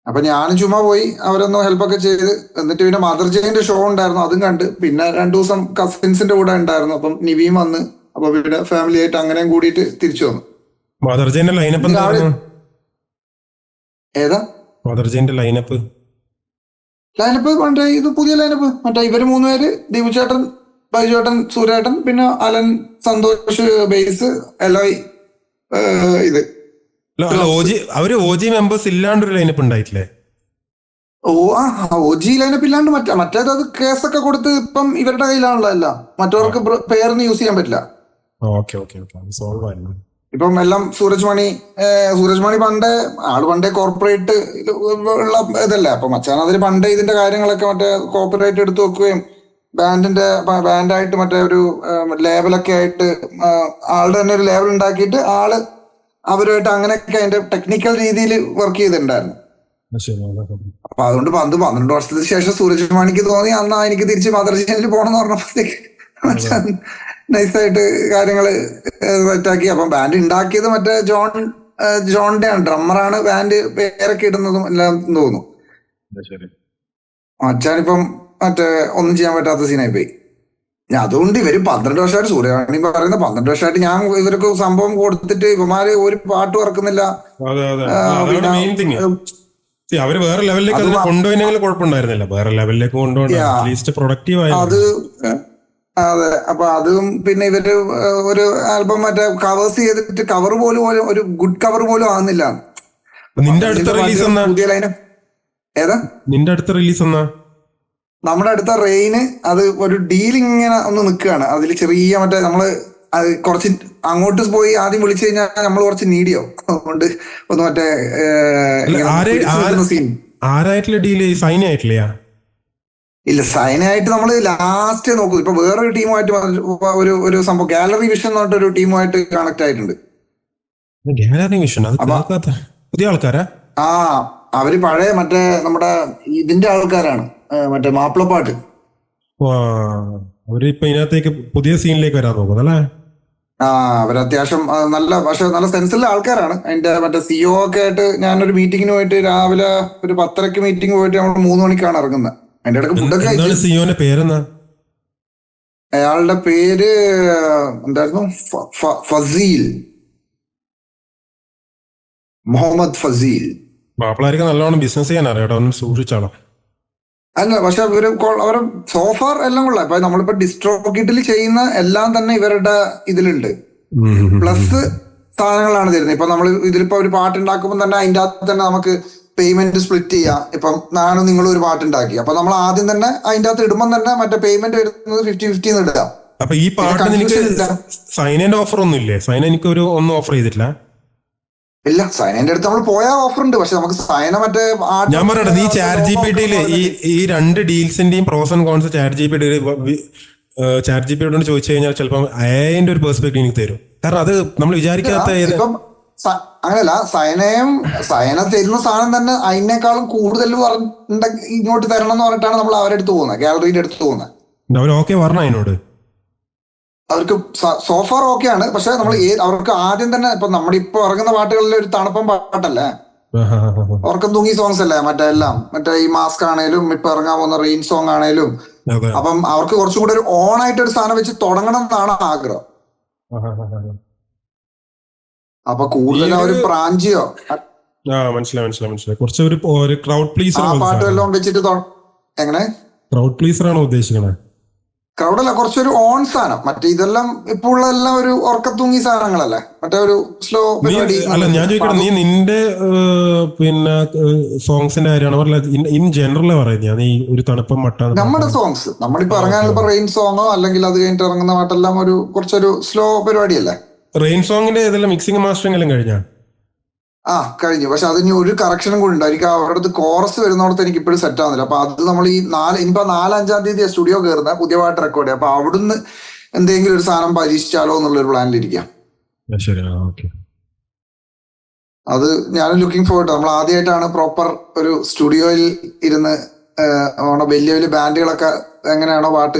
Speaker 2: അപ്പൊ ഞാനും ചുമ്മാ പോയി അവരൊന്ന് ഹെൽപ്പൊക്കെ ചെയ്ത്, എന്നിട്ട് പിന്നെ മദർ ജെയിന്റെ ഷോ ഉണ്ടായിരുന്നു, അതും കണ്ട്. പിന്നെ 2 ദിവസം കസിൻസിന്റെ കൂടെ ഉണ്ടായിരുന്നു, അപ്പം നിവിയും വന്ന്. അപ്പൊ പിന്നെ ഫാമിലി ആയിട്ട് അങ്ങനെയും കൂടിയിട്ട് തിരിച്ചു വന്നു. ഏതാ
Speaker 1: ലൈനപ്പ്?
Speaker 2: ലൈനപ്പ് മറ്റേ ഇത് പുതിയ ലൈനപ്പ്, മറ്റേ ഇവര് 3 പേര്, ദീപു ചേട്ടൻ, ബൈജു ചേട്ടൻ, സൂര്യേട്ടൻ, പിന്നെ അലൻ, സന്തോഷ്, ബേസ്, എലോയ്, ഇത്
Speaker 1: അവര് OG മെമ്പേഴ്സ് ഇല്ലാണ്ടൊരു ലൈനപ്പ് ഉണ്ടായിട്ടില്ലേ?
Speaker 2: OG ലൈനപ്പ് ഇല്ലാണ്ട് മറ്റേത് അത് കേസൊക്കെ കൊടുത്ത് ഇപ്പം ഇവരുടെ കയ്യിലാണല്ലോ എല്ലാം. മറ്റവർക്ക് പേരൊന്നും യൂസ് ചെയ്യാൻ പറ്റില്ല. ഇപ്പം എല്ലാം സൂരജ് മണി പണ്ടേ കോർപ്പറേറ്റ് ഉള്ള ഇതല്ലേ. അപ്പൊ മച്ചാൻ അതിന് പണ്ടേ ഇതിന്റെ കാര്യങ്ങളൊക്കെ മറ്റേ കോർപ്പറേറ്റ് എടുത്തു വെക്കുകയും ബാൻഡായിട്ട് മറ്റേ ഒരു ലേബലൊക്കെ ആയിട്ട് ആളുടെ തന്നെ ഒരു ലേബൽ ഉണ്ടാക്കിയിട്ട് അവരുമായിട്ട് അങ്ങനെയൊക്കെ അതിന്റെ ടെക്നിക്കൽ രീതിയിൽ വർക്ക് ചെയ്തിട്ടുണ്ടായിരുന്നു. അപ്പൊ അതുകൊണ്ട് 12 വർഷത്തിന് ശേഷം സൂരജ് മാണിക്ക് തോന്നി അന്നാ എനിക്ക് തിരിച്ച് മദർ ജെയിനിൽ പോകണമെന്ന് പറഞ്ഞപ്പോഴത്തേക്ക് നൈസായിട്ട് കാര്യങ്ങള് സെറ്റാക്കി. അപ്പം ബാൻഡ് ഉണ്ടാക്കിയത് മറ്റേ ജോണിന്റെ ആണ്, ഡ്രമ്മറാണ്. ബാൻഡ് പേരൊക്കെ ഇടുന്നതും എല്ലാം തോന്നുന്നു. മച്ചാനിപ്പം മറ്റേ ഒന്നും ചെയ്യാൻ പറ്റാത്ത സീനായി പോയി. അതുകൊണ്ട് ഇവര് 12 വർഷമായിട്ട് സൂര്യവാണി പറയുന്ന 12 വർഷമായിട്ട് ഞാൻ ഇവർക്ക് സംഭവം കൊടുത്തിട്ട് ഇവന്മാര് ഒരു പാട്ട് ഇറക്കുന്നില്ല.
Speaker 1: അവര് വേറെ ലെവലിലേക്ക് കൊണ്ടുപോയില്ലെങ്കിൽ കുഴപ്പമുണ്ടായിരുന്നില്ല. വേറെ ലെവലിലേക്ക് കൊണ്ടുപോകണം.
Speaker 2: അതെ. അപ്പൊ അതും പിന്നെ ഇവര് ഒരു ആൽബം മറ്റേ കവേഴ്സ് ചെയ്തിട്ട് കവർ പോലും ഒരു ഗുഡ് കവർ പോലും ആകുന്നില്ല.
Speaker 1: നിന്റെ അടുത്ത റിലീസ്
Speaker 2: പുതിയ ലൈനം ഏതാ?
Speaker 1: നിന്റെ അടുത്ത റിലീസ് എന്നാ?
Speaker 2: നമ്മുടെ അടുത്ത റെയിന് അത് ഒരു ഡീൽ ഇങ്ങനെ ഒന്ന് നിൽക്കുകയാണ്. അതിൽ ചെറിയ മറ്റേ നമ്മള് അത് കുറച്ച് അങ്ങോട്ട് പോയി ആദ്യം വിളിച്ചു കഴിഞ്ഞാൽ നമ്മൾ കുറച്ച് നീഡിയോ, അതുകൊണ്ട് ഒന്ന് മറ്റേ
Speaker 1: ആരായിട്ടുള്ള ഡീല്? സൈൻ ആയിട്ടില്ല?
Speaker 2: ഇല്ല, സൈനായിട്ട് നമ്മള് ലാസ്റ്റ് നോക്കൂ. ഇപ്പൊ വേറൊരു ടീമുമായിട്ട് ഒരു സംഭവം ഗാലറി വിഷൻ എന്ന് പറഞ്ഞിട്ട് ഒരു ടീമുമായിട്ട് കണക്ട് ആയിട്ടുണ്ട്.
Speaker 1: പുതിയ ആൾക്കാരാ?
Speaker 2: അവര് പഴയ മറ്റേ നമ്മുടെ ഇതിന്റെ ആൾക്കാരാണ്, മറ്റേ മാപ്പിളപ്പാട്ട്.
Speaker 1: അവരിപ്പൊ ഇതിനകത്തേക്ക് പുതിയ സീനിലേക്ക് വരാൻ നോക്കുന്നല്ലേ?
Speaker 2: അവര് അത്യാവശ്യം പക്ഷെ നല്ല സെൻസിലുള്ള ആൾക്കാരാണ്. അതിന്റെ മറ്റേ CEO ഒക്കെ ആയിട്ട് ഞാനൊരു മീറ്റിങ്ങിന് പോയിട്ട് രാവിലെ ഒരു 10:30 മീറ്റിംഗ് പോയിട്ട് നമ്മൾ 3 മണിക്കാണ് ഇറങ്ങുന്നത്. അതിന്റെ ഇടയ്ക്ക് ഫുഡൊക്കെ
Speaker 1: കഴിച്ചു.
Speaker 2: അയാളുടെ പേര് എന്തായിരുന്നു? ഫസീൽ, മുഹമ്മദ് ഫസീൽ.
Speaker 1: മാപ്പിളാർക്ക് നല്ലോണം ബിസിനസ് ചെയ്യാൻ അറിയാം, സൂക്ഷിച്ചാളോ.
Speaker 2: അല്ല, പക്ഷെ അവരെ സോഫാർ എല്ലാം കൊള്ളാം. ഇപ്പൊ നമ്മളിപ്പോ ഡിസ്ട്രോക്കിറ്റിൽ ചെയ്യുന്ന എല്ലാം തന്നെ ഇവരുടെ ഇതിലുണ്ട്. പ്ലസ് സാധനങ്ങളാണ് തരുന്നത്. ഇപ്പൊ നമ്മൾ ഇതിലിപ്പോ ഒരു പാട്ടുണ്ടാക്കുമ്പോൾ തന്നെ അതിന്റെ അകത്ത് തന്നെ നമുക്ക് പേയ്മെന്റ് സ്പ്ലിറ്റ് ചെയ്യാം. ഇപ്പം ഞാനും നിങ്ങളും ഒരു പാട്ടുണ്ടാക്കി, അപ്പൊ നമ്മൾ ആദ്യം തന്നെ അതിന്റെ അകത്ത് ഇടുമ്പോൾ തന്നെ മറ്റേ പേയ്മെന്റ് വരുന്നത് 50-50 ഇടാം.
Speaker 1: അപ്പൊ ഈ പാട്ട് സൈനന്റെ ഓഫർ ഒന്നും ഇല്ലേ? സൈന എനിക്ക് ഒന്നും ഓഫർ ചെയ്തിട്ടില്ല.
Speaker 2: ഇല്ല, സൈനന്റെ അടുത്ത് നമ്മൾ പോയാൽ ഓഫർ ഉണ്ട്. പക്ഷെ നമുക്ക് സൈന മറ്റേ
Speaker 1: ഞാൻ പറയട്ടെ, നീ ചാറ്റ് ജിപിടിയില് ഈ 2 ഡീൽസിന്റെയും പ്രോസ് ആൻഡ് കോൺസ് ചാറ്റ് ജിപിടിയോട് ചോദിച്ചു കഴിഞ്ഞാൽ ചിലപ്പോൾ അതിന്റെ ഒരു പെർസ്പെക്ടീവ് എനിക്ക് തരും. കാരണം അത് നമ്മൾ വിചാരിക്കാത്ത
Speaker 2: അങ്ങനെയല്ല, സൈന തരുന്ന സാധനം തന്നെ അതിനേക്കാളും കൂടുതൽ ഇങ്ങോട്ട് തരണം എന്ന് പറഞ്ഞിട്ടാണ് നമ്മൾ അവരുടെ അടുത്ത് പോകുന്നത്, ഗാലറിയുടെ അടുത്ത് പോകുന്നത്.
Speaker 1: ഓക്കെ പറഞ്ഞു അതിനോട്.
Speaker 2: അവർക്ക് സോഫാർ ഓക്കെയാണ്. പക്ഷെ നമ്മൾ അവർക്ക് ആദ്യം തന്നെ ഇപ്പൊ നമ്മുടെ ഇപ്പൊ ഇറങ്ങുന്ന പാട്ടുകളിൽ ഒരു തണുപ്പം പാട്ടല്ലേ, ഉറക്കം തൂങ്ങി സോങ്സ് അല്ലേ മറ്റേ എല്ലാം, മറ്റേ ഈ മാസ്ക് ആണേലും ഇപ്പൊ ഇറങ്ങാൻ പോകുന്ന റെയിൻ സോങ് ആണേലും. അപ്പം അവർക്ക് കുറച്ചും കൂടെ ഒരു ഓൺ ആയിട്ട് ഒരു സാധനം വെച്ച് തുടങ്ങണം എന്നാണ് ആഗ്രഹം. അപ്പൊ കൂടുതൽ ഒരു പ്രാഞ്ചിയോ
Speaker 1: മനസ്സിലായി കുറച്ച് ഒരു ക്രൗഡ് പ്ലീസർ
Speaker 2: ആ പാട്ട് എല്ലാം വെച്ചിട്ട് എങ്ങനെ
Speaker 1: ക്രൗഡ് പ്ലീസർ ആണോ ഉദ്ദേശിക്കണേ?
Speaker 2: ക്രൗഡല്ല, കുറച്ചൊരു ഓൺ സാധനം. മറ്റേ ഇതെല്ലാം ഇപ്പൊ ഉള്ളതെല്ലാം ഒരു ഉറക്കത്തൂങ്ങി സാധനങ്ങളല്ലേ, മറ്റേ ഒരു സ്ലോ പരിപാടി.
Speaker 1: അല്ല, ഞാൻ ചോദിക്കണം, നീ നിന്റെ പിന്നെ സോങ്സിന്റെ കാര്യമാണ് ഇൻ ജനറൽ പറയുന്നത്? നീ ഒരു തണുപ്പം മട്ട
Speaker 2: നമ്മുടെ സോങ്സ് നമ്മളിപ്പോ ഇറങ്ങാനുള്ള റെയിൻ സോങ്ങോ അല്ലെങ്കിൽ അത് കഴിഞ്ഞിട്ട് ഇറങ്ങുന്ന പാട്ടെല്ലാം ഒരു കുറച്ചൊരു സ്ലോ പരിപാടിയല്ലേ.
Speaker 1: റെയിൻ സോങ്ങിന്റെ ഇതെല്ലാം മിക്സിംഗ് മാസ്റ്ററിംഗ് എല്ലാം കഴിഞ്ഞാ?
Speaker 2: കഴിഞ്ഞു. പക്ഷെ അതിന് ഒരു കറക്ഷനും കൂടി ഉണ്ട്. എനിക്ക് അവരുടെ അടുത്ത് കോറസ് വരുന്നോടത്ത് എനിക്ക് ഇപ്പോഴും സെറ്റ് ആവുന്നില്ല. അപ്പൊ അത് നമ്മൾ ഇനിയിപ്പോ 4-5 തീയതി സ്റ്റുഡിയോ കയറുന്ന പുതിയ പാട്ട് റെക്കോർഡ് ചെയ്യാം. അപ്പൊ അവിടുന്ന് എന്തെങ്കിലും ഒരു സാധനം പരീക്ഷിച്ചാലോ എന്നുള്ളൊരു പ്ലാനിലിരിക്കാം.
Speaker 1: ശരി, ഓക്കെ.
Speaker 2: അത് ഞാനും ലുക്കിംഗ് ഫോർവേഡ്. നമ്മൾ ആദ്യമായിട്ടാണ് പ്രോപ്പർ ഒരു സ്റ്റുഡിയോയിൽ ഇരുന്ന് നമ്മുടെ വലിയ വലിയ ബാൻഡുകളൊക്കെ എങ്ങനെയാണോ പാട്ട്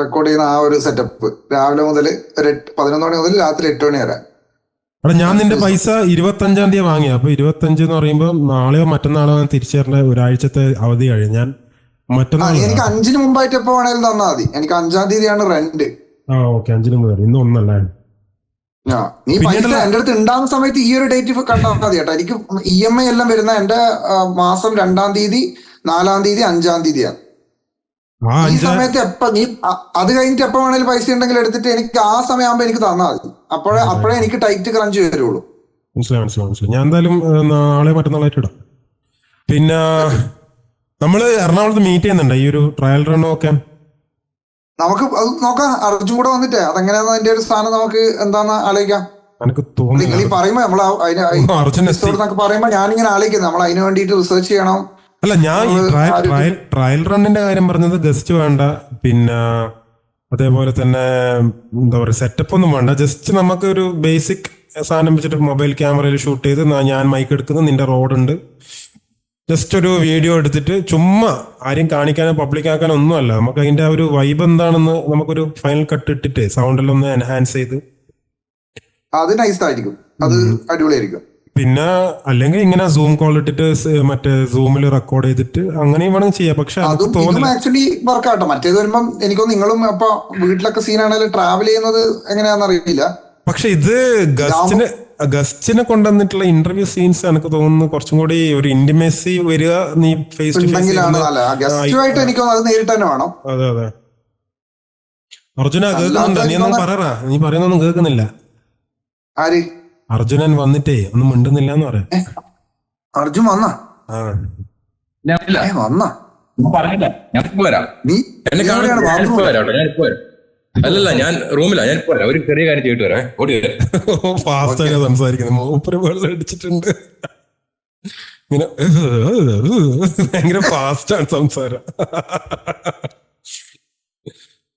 Speaker 2: റെക്കോർഡ് ചെയ്യുന്ന ആ ഒരു സെറ്റപ്പ്. രാവിലെ മുതൽ ഒരു 11 മണി മുതൽ രാത്രി 8 മണി വരെ.
Speaker 1: അവിടെ ഞാൻ നിന്റെ പൈസ 25-ാം തീയതി വാങ്ങിയ. അപ്പൊ 25 എന്ന് പറയുമ്പോൾ നാളെയോ മറ്റന്നാളോ തിരിച്ചു തരേണ്ട ഒരാഴ്ചത്തെ അവധി കഴിഞ്ഞു. ഞാൻ മറ്റന്നാൾ
Speaker 2: എനിക്ക് 5-ന് മുമ്പായിട്ട് എപ്പോ വേണേലും തന്നാൽ മതി. എനിക്ക് 5-ാം തീയതിയാണ് റെന്റ്.
Speaker 1: ഓക്കെ, 5-ന് മുമ്പ്. ഇന്ന് ഒന്നല്ലേ?
Speaker 2: നീ പൈസ എന്റെ അടുത്ത് ഉണ്ടാകുന്ന സമയത്ത് ഈ ഒരു ഡേറ്റ് കണ്ടാൽ മതി കേട്ടോ. എനിക്ക് EMI എല്ലാം വരുന്ന എന്റെ മാസം 2-ാം തീയതി, 4-ാം തീയതി, 5-ാം തീയതിയാണ്. ഈ സമയത്ത് എപ്പ നീ അത് കഴിഞ്ഞിട്ട് എപ്പോ വേണേലും പൈസ ഉണ്ടെങ്കിൽ എടുത്തിട്ട് എനിക്ക് ആ സമയമാകുമ്പോ എനിക്ക് തന്നാൽ മതി. അപ്പോഴേ എനിക്ക് ടൈറ്റ് ക്രഞ്ച് വരുള്ളൂ.
Speaker 1: മനസ്സിലായി. ഞാൻ എന്തായാലും നാളെ മറ്റന്നാളായിട്ട് ഇടാം. പിന്നെ നമ്മള് എറണാകുളത്ത് മീറ്റ് ചെയ്യുന്നുണ്ട് ഈ ഒരു ട്രയൽ റൺ നോക്കാൻ.
Speaker 2: നമുക്ക് അത് നോക്കാം. അർജുൻ കൂടെ വന്നിട്ടേ അതെങ്ങനെയാന്ന് അതിന്റെ ഒരു സ്ഥാനം നമുക്ക് എന്താന്ന് ആലോചിക്കാം.
Speaker 1: എനിക്ക് തോന്നുന്നു
Speaker 2: നിങ്ങൾ ഈ പറയുമ്പോ നമ്മള് പറയുമ്പോ ഞാനിങ്ങനെ ആലോചിക്കുന്നത് നമ്മൾ അതിന് വേണ്ടിയിട്ട് റിസർച്ച് ചെയ്യണം.
Speaker 1: അല്ല, ഞാൻ ട്രയൽ റണ്ണിന്റെ കാര്യം പറഞ്ഞത് ഗസ്റ്റ് വേണ്ട, പിന്നെ അതേപോലെ തന്നെ എന്താ പറയുക സെറ്റപ്പ് ഒന്നും വേണ്ട. ജസ്റ്റ് നമുക്ക് ഒരു ബേസിക് സാധനം വെച്ചിട്ട് മൊബൈൽ ക്യാമറയിൽ ഷൂട്ട് ചെയ്ത് ഞാൻ മൈക്ക് എടുക്കുന്നത്, നിന്റെ റോഡുണ്ട്, ജസ്റ്റ് ഒരു വീഡിയോ എടുത്തിട്ട് ചുമ്മാ ആരെയും കാണിക്കാനോ പബ്ലിക് ആക്കാനോ ഒന്നുമല്ല. നമുക്ക് അതിന്റെ ആ ഒരു വൈബ് എന്താണെന്ന് നമുക്കൊരു ഫൈനൽ കട്ട് ഇട്ടിട്ട് സൗണ്ടെല്ലാം ഒന്ന് എൻഹാൻസ് ചെയ്ത്
Speaker 2: അത് നൈസ് ആയിരിക്കും. അത് അടിപൊളിയായിരിക്കും.
Speaker 1: പിന്നെ അല്ലെങ്കിൽ ഇങ്ങനെ സൂം കോൾ ഇട്ടിട്ട് മറ്റേ സൂമിൽ റെക്കോർഡ് ചെയ്തിട്ട് അങ്ങനെയും വേണമെങ്കിൽ ചെയ്യാം. പക്ഷെ
Speaker 2: ആക്ച്വലി വർക്കാട്ടോ. മറ്റേത് വരുമ്പം എനിക്കൊന്നും നിങ്ങളും അപ്പൊ വീട്ടിലൊക്കെ സീനാണെങ്കിലും ട്രാവൽ ചെയ്യുന്നത് എങ്ങനെയാണെന്ന് അറിയില്ല.
Speaker 1: പക്ഷെ ഇത് ഗസ്റ്റിനെ കൊണ്ടുവന്നിട്ടുള്ള ഇന്റർവ്യൂ സീൻസ് എനിക്ക് തോന്നുന്നു കുറച്ചും കൂടി ഒരു ഇന്റിമേസി വരിക. നീ ഫേസ് ടു ഫേസ്
Speaker 2: നേരിട്ട് തന്നെ വേണം.
Speaker 1: അതെ. അർജുന കേൾക്കുന്നുണ്ടോ? നീ ഒന്നും പറയറാ. നീ പറയുന്നൊന്നും കേൾക്കുന്നില്ല.
Speaker 2: ആര്?
Speaker 1: അർജുനൻ വന്നിട്ടേ ഒന്നും മിണ്ടുന്നില്ല എന്ന് പറയാം.
Speaker 2: അർജുൻ വന്നാ?
Speaker 3: അല്ലല്ല, ഞാൻ റൂമിലാ. ഞാൻ പോരാ, ഒരു ചെറിയ കാര്യം ചെയ്തിട്ട് വരാം. ഓടി വരാം.
Speaker 1: ഫാസ്റ്റ് ആയി സംസാരിക്കുന്നത്. മൂപ്പര് വെള്ളം അടിച്ചിട്ടുണ്ട്. ഇങ്ങനെ ഭയങ്കര ഫാസ്റ്റാണ് സംസാരം.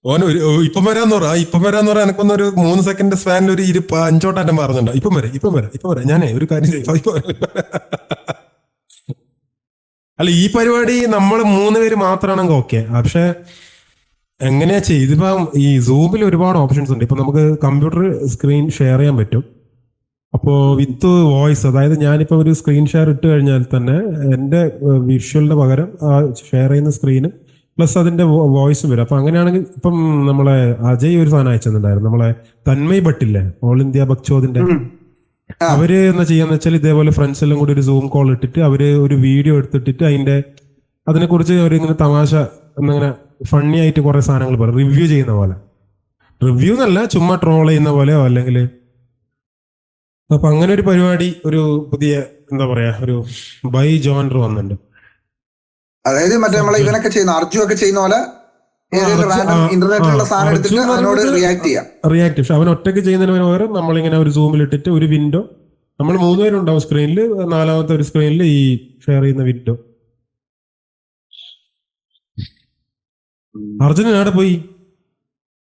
Speaker 1: ഓൻ ഇപ്പം വരാന്ന് പറയാ എനിക്കൊന്നൊരു 3 സെക്കൻഡ് സ്പാനിൽ ഒരു 5 പറഞ്ഞിട്ടുണ്ടോ? ഇപ്പം വരാം ഞാനേ ഒരു കാര്യം ചെയ്യും. അല്ല, ഈ പരിപാടി നമ്മൾ 3 പേര് മാത്രമാണെങ്കിൽ ഓക്കെ. പക്ഷെ എങ്ങനെയാ ഇതിപ്പം ഈ സൂമിൽ ഒരുപാട് ഓപ്ഷൻസ് ഉണ്ട്. ഇപ്പൊ നമുക്ക് കമ്പ്യൂട്ടർ സ്ക്രീൻ ഷെയർ ചെയ്യാൻ പറ്റും. അപ്പോൾ വിത്ത് വോയിസ്, അതായത് ഞാനിപ്പോൾ ഒരു സ്ക്രീൻ ഷെയർ ഇട്ട് കഴിഞ്ഞാൽ തന്നെ എൻ്റെ വിഷ്വലിന്റെ പകരം ആ ഷെയർ ചെയ്യുന്ന സ്ക്രീന് പ്ലസ് അതിന്റെ വോയിസും വരും. അപ്പൊ അങ്ങനെയാണെങ്കിൽ ഇപ്പം നമ്മളെ അജയ് ഒരു സാധനം അയച്ചിട്ടുണ്ടായിരുന്നു. നമ്മളെ തന്മയ് ഭട്ടില്ലേ, ഓൾ ഇന്ത്യ ബക്ചോദിന്റെ, അവര് എന്താ ചെയ്യാന്ന് വെച്ചാൽ ഇതേപോലെ ഫ്രണ്ട്സ് എല്ലാം കൂടി ഒരു സൂം കോൾ ഇട്ടിട്ട് അവര് ഒരു വീഡിയോ എടുത്തിട്ടിട്ട് അതിനെക്കുറിച്ച് അവരിങ്ങനെ തമാശ എന്നിങ്ങനെ ഫണ്ണി ആയിട്ട് കുറെ സാധനങ്ങൾ പറയും. റിവ്യൂ ചെയ്യുന്ന പോലെ, റിവ്യൂ എന്നല്ല ചുമ്മാ ട്രോൾ ചെയ്യുന്ന പോലെയോ അല്ലെങ്കിൽ. അപ്പൊ അങ്ങനെ ഒരു പരിപാടി, ഒരു പുതിയ എന്താ പറയാ ഒരു ബൈ ജോണർ വന്നിട്ടുണ്ട്.
Speaker 2: അതായത് മറ്റേ നമ്മളെ ഇവനൊക്കെ ചെയ്യുന്ന അർജു ഒക്കെ ചെയ്യുന്ന പോലെ ഇന്റർനെറ്റിലുള്ള സാധനം എടുത്തിട്ട് അതിനോട് റിയാക്ട് ചെയ്യാം.
Speaker 1: പക്ഷെ അവൻ ഒറ്റയ്ക്ക് ചെയ്യുന്നതിന് പകരം നമ്മളിങ്ങനെ ഒരു സൂമിൽ ഇട്ടിട്ട് ഒരു വിൻഡോ, നമ്മൾ 3 പേരുണ്ടാവും സ്ക്രീനിൽ, 4ാമത്തെ ഒരു സ്ക്രീനിൽ ഈ ഷെയർ ചെയ്യുന്ന വിൻഡോ. അർജുനൻ അവിടെ പോയി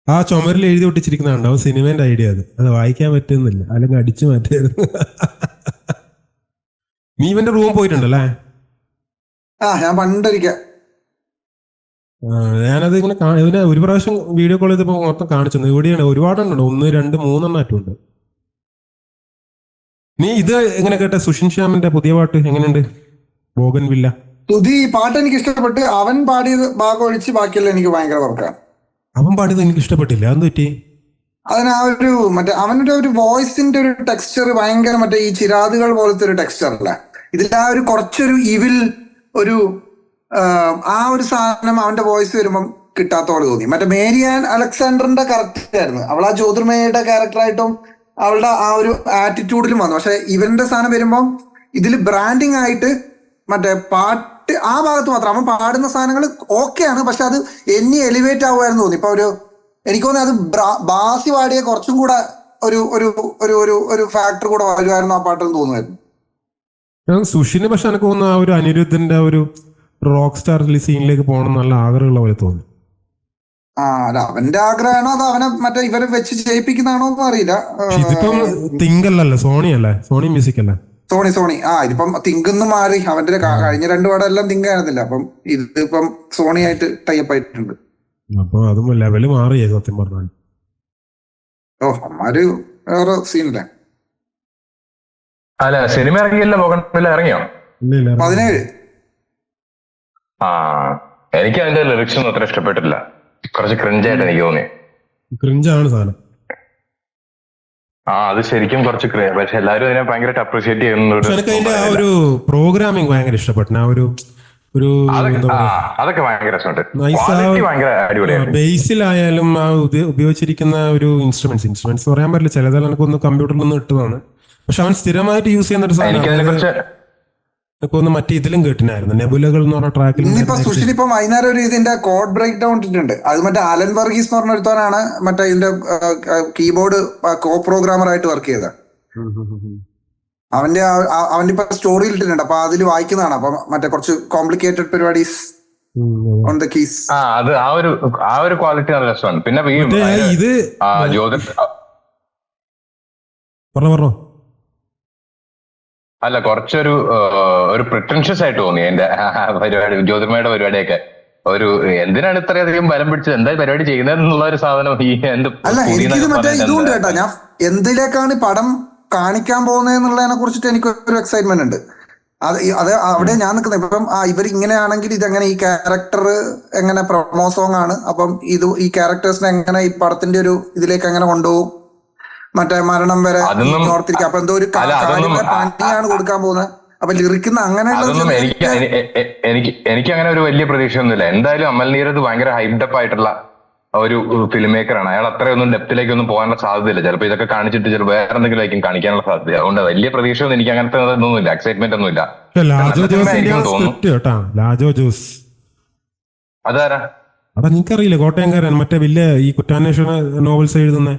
Speaker 1: ആ ചുമരിൽ എഴുതി ഒട്ടിച്ചിരിക്കുന്നുണ്ടാവും സിനിമേന്റെ ഐഡിയ. അത് വായിക്കാൻ പറ്റുന്നില്ല, അല്ലെങ്കിൽ അടിച്ചു മാറ്റിയായിരുന്നു. നീ ഇവന്റെ റൂം പോയിട്ടുണ്ടല്ലേ?
Speaker 2: ഞാൻ പണ്ടൊരിക്കൽ
Speaker 1: ഞാനത് ഇങ്ങനെ ഇതിനെ ഒരു പ്രാവശ്യം വീഡിയോ കോൾ ചെയ്തപ്പോ മൊത്തം കാണിച്ചു. ഇവിടെയാണ് ഒരുപാടെണ്ണുണ്ട്, 1, 2, 3 ആയിട്ടുണ്ട്. നീ ഇത് എങ്ങനെ കേട്ടെ? സുഷിൻ ശ്യാമിന്റെ പുതിയ പാട്ട് എങ്ങനെയുണ്ട്? ബോഗൻവില്ല.
Speaker 2: ഈ പാട്ട് എനിക്ക് ഇഷ്ടപ്പെട്ട്. അവൻ പാടിയത് ഭാഗം ഒഴിച്ച് ബാക്കിയെല്ലാം എനിക്ക് ഭയങ്കര വർക്കാണ്.
Speaker 1: അവൻ പാടിയത് എനിക്ക് ഇഷ്ടപ്പെട്ടില്ല. അതെന്ത് പറ്റി?
Speaker 2: അതിന് ആ ഒരു മറ്റേ അവന്റെ ഒരു വോയിസിന്റെ ഒരു ടെക്സ്ചർ ഭയങ്കര മറ്റേ ഈ ചിരാതുകൾ പോലത്തെ ഒരു ടെക്സ്ചർ അല്ല ഇതിൽ. ആ ഒരു കുറച്ചൊരു ഇവിൽ ഒരു ആ ഒരു സാധനം അവന്റെ വോയിസ് വരുമ്പം കിട്ടാത്ത പോലെ തോന്നി. മറ്റേ മേരിയാൻ അലക്സാണ്ടറിന്റെ കറക്റ്റ് ആയിരുന്നു. അവൾ ആ ജ്യോതിർമയുടെ ക്യാരക്ടറായിട്ടും അവളുടെ ആ ഒരു ആറ്റിറ്റ്യൂഡിലും വന്നു. പക്ഷെ ഇവന്റെ സാധനം വരുമ്പം ഇതിൽ ബ്രാൻഡിങ് ആയിട്ട് മറ്റേ പാട്ട് ആ ഭാഗത്ത് മാത്രം അവൻ പാടുന്ന സാധനങ്ങൾ ഓക്കെയാണ്. പക്ഷെ അത് എന്നെ എലിവേറ്റ് ആവുമായിരുന്നു തോന്നി. ഇപ്പൊ എനിക്ക് തോന്നി അത് ബാസി പാടിയ കുറച്ചും കൂടെ ഒരു ഒരു ഒരു ഒരു ഒരു ഫാക്ടർ കൂടെ വരുമായിരുന്നു ആ പാട്ടെന്ന് തോന്നുമായിരുന്നു.
Speaker 1: സുഷിന് പക്ഷെ എനിക്ക് തോന്നുന്നു ആ ഒരു അനിരുദ്ധന്റെ ഒരു റോക്ക് സ്റ്റാർ സീനിലേക്ക് പോകണം നല്ല ആഗ്രഹമുള്ള പോലെ തോന്നി.
Speaker 2: അല്ല അവന്റെ ആഗ്രഹമാണോ അത് അവനെ മറ്റേ ഇവരെ വെച്ച് ചെയ്യിപ്പിക്കുന്നതാണോ എന്ന് അറിയില്ല.
Speaker 1: ഇതിപ്പം തിങ്കല്ലല്ലേ, സോണി അല്ലേ, സോണി മ്യൂസിക് അല്ലേ?
Speaker 2: സോണി ഇതിപ്പം തിങ്കൊന്നും മാറി. അവന്റെ കഴിഞ്ഞ 2 പടം എല്ലാം തിങ്ക് ആയിരുന്നില്ല. അപ്പം ഇതിപ്പം സോണി ആയിട്ട് ടൈപ്പ് ആയിട്ടുണ്ട്.
Speaker 1: അപ്പൊ അതും ലെവല് മാറിയേ സത്യം പറഞ്ഞാൽ.
Speaker 2: അമ്മാര് വേറെ സീനില്ലേ.
Speaker 3: അല്ല സിനിമ ഇറങ്ങിയല്ലോ, പോകണ്ടില്ല, ഇറങ്ങിയോ?
Speaker 2: 17.
Speaker 3: എനിക്ക് അതിന്റെ ലിറിക്സ് ഒന്നും അത്ര ഇഷ്ടപ്പെട്ടില്ല. കുറച്ച് ക്രിഞ്ചായിട്ട് എനിക്ക് തോന്നി.
Speaker 1: ക്രിഞ്ചാണ് സാധനം.
Speaker 3: അത് ശരിക്കും കുറച്ച് പക്ഷെ എല്ലാരും അതിനെ ഭയങ്കരമായിട്ട് അപ്രീഷിയേറ്റ് ചെയ്യുന്നുണ്ട്.
Speaker 1: എനിക്ക് അതിന്റെ ആ ഒരു പ്രോഗ്രാമിംഗ് ഭയങ്കര ഇഷ്ടപ്പെട്ടു. ആ ഒരു
Speaker 3: അതൊക്കെ ഭയങ്കര അടിപൊളിയാണ്.
Speaker 1: ബേസിലായാലും ആ ഉപയോഗിച്ചിരിക്കുന്ന ഒരു ഇൻസ്ട്രുമെന്റ്സ് പറയാൻ പറ്റില്ല, ചിലതെല്ലാം എനിക്കൊന്ന് കമ്പ്യൂട്ടറിലൊന്നും ഇട്ടതാണ്. പക്ഷെ അവൻ സ്ഥിരമായിട്ട് യൂസ് ചെയ്യുന്ന ഒരു സാധനം ഒന്ന് മറ്റേ ഇതിലും കേട്ടിനായിരുന്നു, നെബുലകൾ എന്ന് പറഞ്ഞ ട്രാക്കിൽ.
Speaker 2: ഇന്നിപ്പോ സുഷിൻ ഇപ്പൊ വൈകുന്നേരം ഒരു ഇതിന്റെ കോഡ് ബ്രേക്ക് ഡൗൺ ഇട്ടിട്ടുണ്ട്. അത് മറ്റേ അലൻ വർഗീസ് എന്ന് പറഞ്ഞ ഒരുത്തനാണ് മറ്റേ ഇതിന്റെ കീബോർഡ് കോ പ്രോഗ്രാമർ ആയിട്ട് വർക്ക് ചെയ്തത്. അവന്റെ ഇപ്പൊ സ്റ്റോറിയിൽ ഇട്ടിട്ടുണ്ട്. അപ്പൊ അതിൽ വായിക്കുന്നതാണ്. അപ്പൊ മറ്റേ കുറച്ച് കോംപ്ലിക്കേറ്റഡ് പരിപാടീസ് ഓൺ ദ കീസ്.
Speaker 3: ആ ഒരു ക്വാളിറ്റി നല്ല രസമാണ്. പിന്നെ
Speaker 1: ഇത് പറഞ്ഞോ
Speaker 3: അല്ല, കുറച്ചൊരു പ്രിറ്റൻഷ്യസ് ആയിട്ട് തോന്നി എന്റെ പരിപാടി, ജ്യോതിർമയുടെ പരിപാടിയൊക്കെ. ഒരു എന്തിനാണ് ഇത്രയധികം ബലം പിടിച്ചത്, എന്താ പരിപാടി ചെയ്യുന്നതെന്നുള്ള ഒരു സാധനം.
Speaker 2: അല്ല, എനിക്കിത് മറ്റേ ഇതുകൊണ്ട് കേട്ടോ, ഞാൻ എന്തിലേക്കാണ് പടം കാണിക്കാൻ പോകുന്നതെന്നുള്ളതിനെ കുറിച്ചിട്ട് എനിക്കൊരു എക്സൈറ്റ്മെന്റ് ഉണ്ട്. അത് അവിടെ ഞാൻ നിൽക്കുന്നത്. ഇപ്പം ഇവർ ഇങ്ങനെയാണെങ്കിൽ ഇതെങ്ങനെ, ഈ ക്യാരക്ടർ എങ്ങനെ പ്രൊമോ സോങ് ആണ്, അപ്പം ഈ ക്യാരക്ടേഴ്സിനെ എങ്ങനെ ഈ പടത്തിന്റെ ഒരു ഇതിലേക്ക് എങ്ങനെ കൊണ്ടുപോകും, മറ്റേ മരണം വരെ ഓർത്തിരിക്കുക. അപ്പൊ എന്തോ ഒരു പണിയാണ് കൊടുക്കാൻ പോകുന്നത്. അപ്പൊ ലിറിക്കുന്ന അങ്ങനെയുള്ള
Speaker 3: എനിക്ക് അങ്ങനെ ഒരു വലിയ പ്രതീക്ഷയൊന്നുമില്ല. എന്തായാലും അമൽ നീരദ് ഭയങ്കര ഹൈപ്ഡപ്പ് ആയിട്ടുള്ള ഒരു ഫിലിം മേക്കറാണ്. അയാൾ അത്രയൊന്നും ഡെപ്തിലേക്കൊന്നും പോകാനുള്ള സാധ്യതയില്ല. ചിലപ്പോൾ ഇതൊക്കെ കാണിച്ചിട്ട് ചിലപ്പോൾ വേറെ എന്തെങ്കിലും ആയിരിക്കും കാണിക്കാനുള്ള സാധ്യത. അതുകൊണ്ട് വലിയ പ്രതീക്ഷയൊന്നും എനിക്ക് അങ്ങനത്തെ ഒന്നുമില്ല, എക്സൈറ്റ്മെന്റ് ഒന്നുമില്ല. അതാരാ?
Speaker 1: അതാ നിനക്കറിയില്ല, കോട്ടയംകാരൻ, മറ്റേ വലിയ ഈ കുറ്റാന്വേഷണ നോവൽസ് എഴുതുന്ന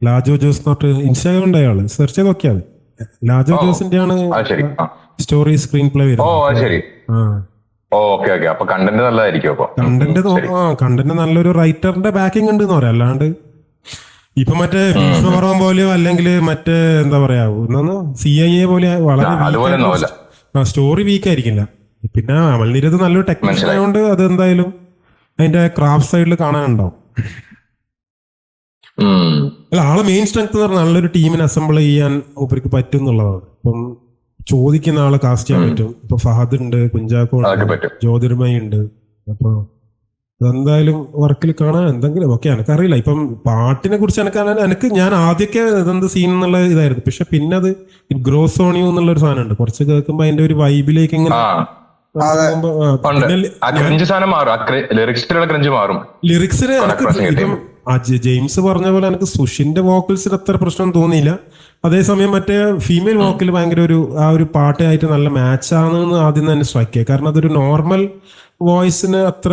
Speaker 1: ലാജോ ജോസ് എന്നിട്ട് ഇൻസ്റ്റാഗ്രാം ഉണ്ട്, അയാള് സെർച്ച് ചെയ്ത് നോക്കിയാൽ ലാജോ ജോസിന്റെ ആണ് സ്റ്റോറി സ്ക്രീൻ പ്ലേ കണ്ടന്റ് നല്ലൊരു റൈറ്ററിന്റെ ബാക്കിംഗ് ഉണ്ട് എന്ന് പറയാം. അല്ലാണ്ട് ഇപ്പൊ മറ്റേ ഭീഷ്മപർവം പോലെയോ അല്ലെങ്കിൽ മറ്റേ എന്താ പറയാ CIA പോലെ വളരെ സ്റ്റോറി വീക്ക് ആയിരിക്കില്ല. പിന്നെ അമൽ നീരദ് നല്ലൊരു ടെക്നീഷ്യൻ ആയതുകൊണ്ട് അത് എന്തായാലും അതിന്റെ ക്രാഫ്റ്റ് സൈഡിൽ കാണാനുണ്ടാവും. അല്ല, ആളെ മെയിൻ സ്ട്രെങ്ത് എന്ന് പറഞ്ഞാൽ നല്ലൊരു ടീമിനെ അസംബിൾ ചെയ്യാൻ ഉപരിക്ക് പറ്റും എന്നുള്ളതാണ്. ഇപ്പം ചോദിക്കുന്ന ആളെ കാസ്റ്റ് ചെയ്യാൻ പറ്റും. ഇപ്പൊ ഫഹദ് ഉണ്ട്, കുഞ്ചാക്കോ ഉണ്ട്, ജ്യോതിർമയി ഉണ്ട്. അപ്പൊ അതെന്തായാലും വർക്കിൽ കാണാൻ എന്തെങ്കിലും ഒക്കെ എനിക്കറിയില്ല. ഇപ്പം പാട്ടിനെ കുറിച്ച് ഞാൻ ആദ്യമൊക്കെ ഇതെന്ത് സീൻ എന്നുള്ള ഇതായിരുന്നു. പക്ഷെ പിന്നെ അത് ഗ്രോസോണിയോ എന്നുള്ള ഒരു സാധനം ഉണ്ട്. കുറച്ച് കേൾക്കുമ്പോ അതിന്റെ ഒരു വൈബിലേക്ക് ഇങ്ങനെ ലിറിക്സിന് ഇപ്പം ജെയിംസ് പറഞ്ഞ പോലെ എനിക്ക് സുഷിന്റെ വോക്കൽസിന് അത്ര പ്രശ്നം തോന്നിയില്ല. അതേസമയം മറ്റേ ഫീമെയിൽ വോക്കൽ ഭയങ്കര ആ ഒരു പാട്ടായിട്ട് നല്ല മാച്ച് ആണെന്ന് ആദ്യം തന്നെ സ്ട്രൈക്ക് ചെയ്യുക. കാരണം അതൊരു നോർമൽ വോയിസിന് അത്ര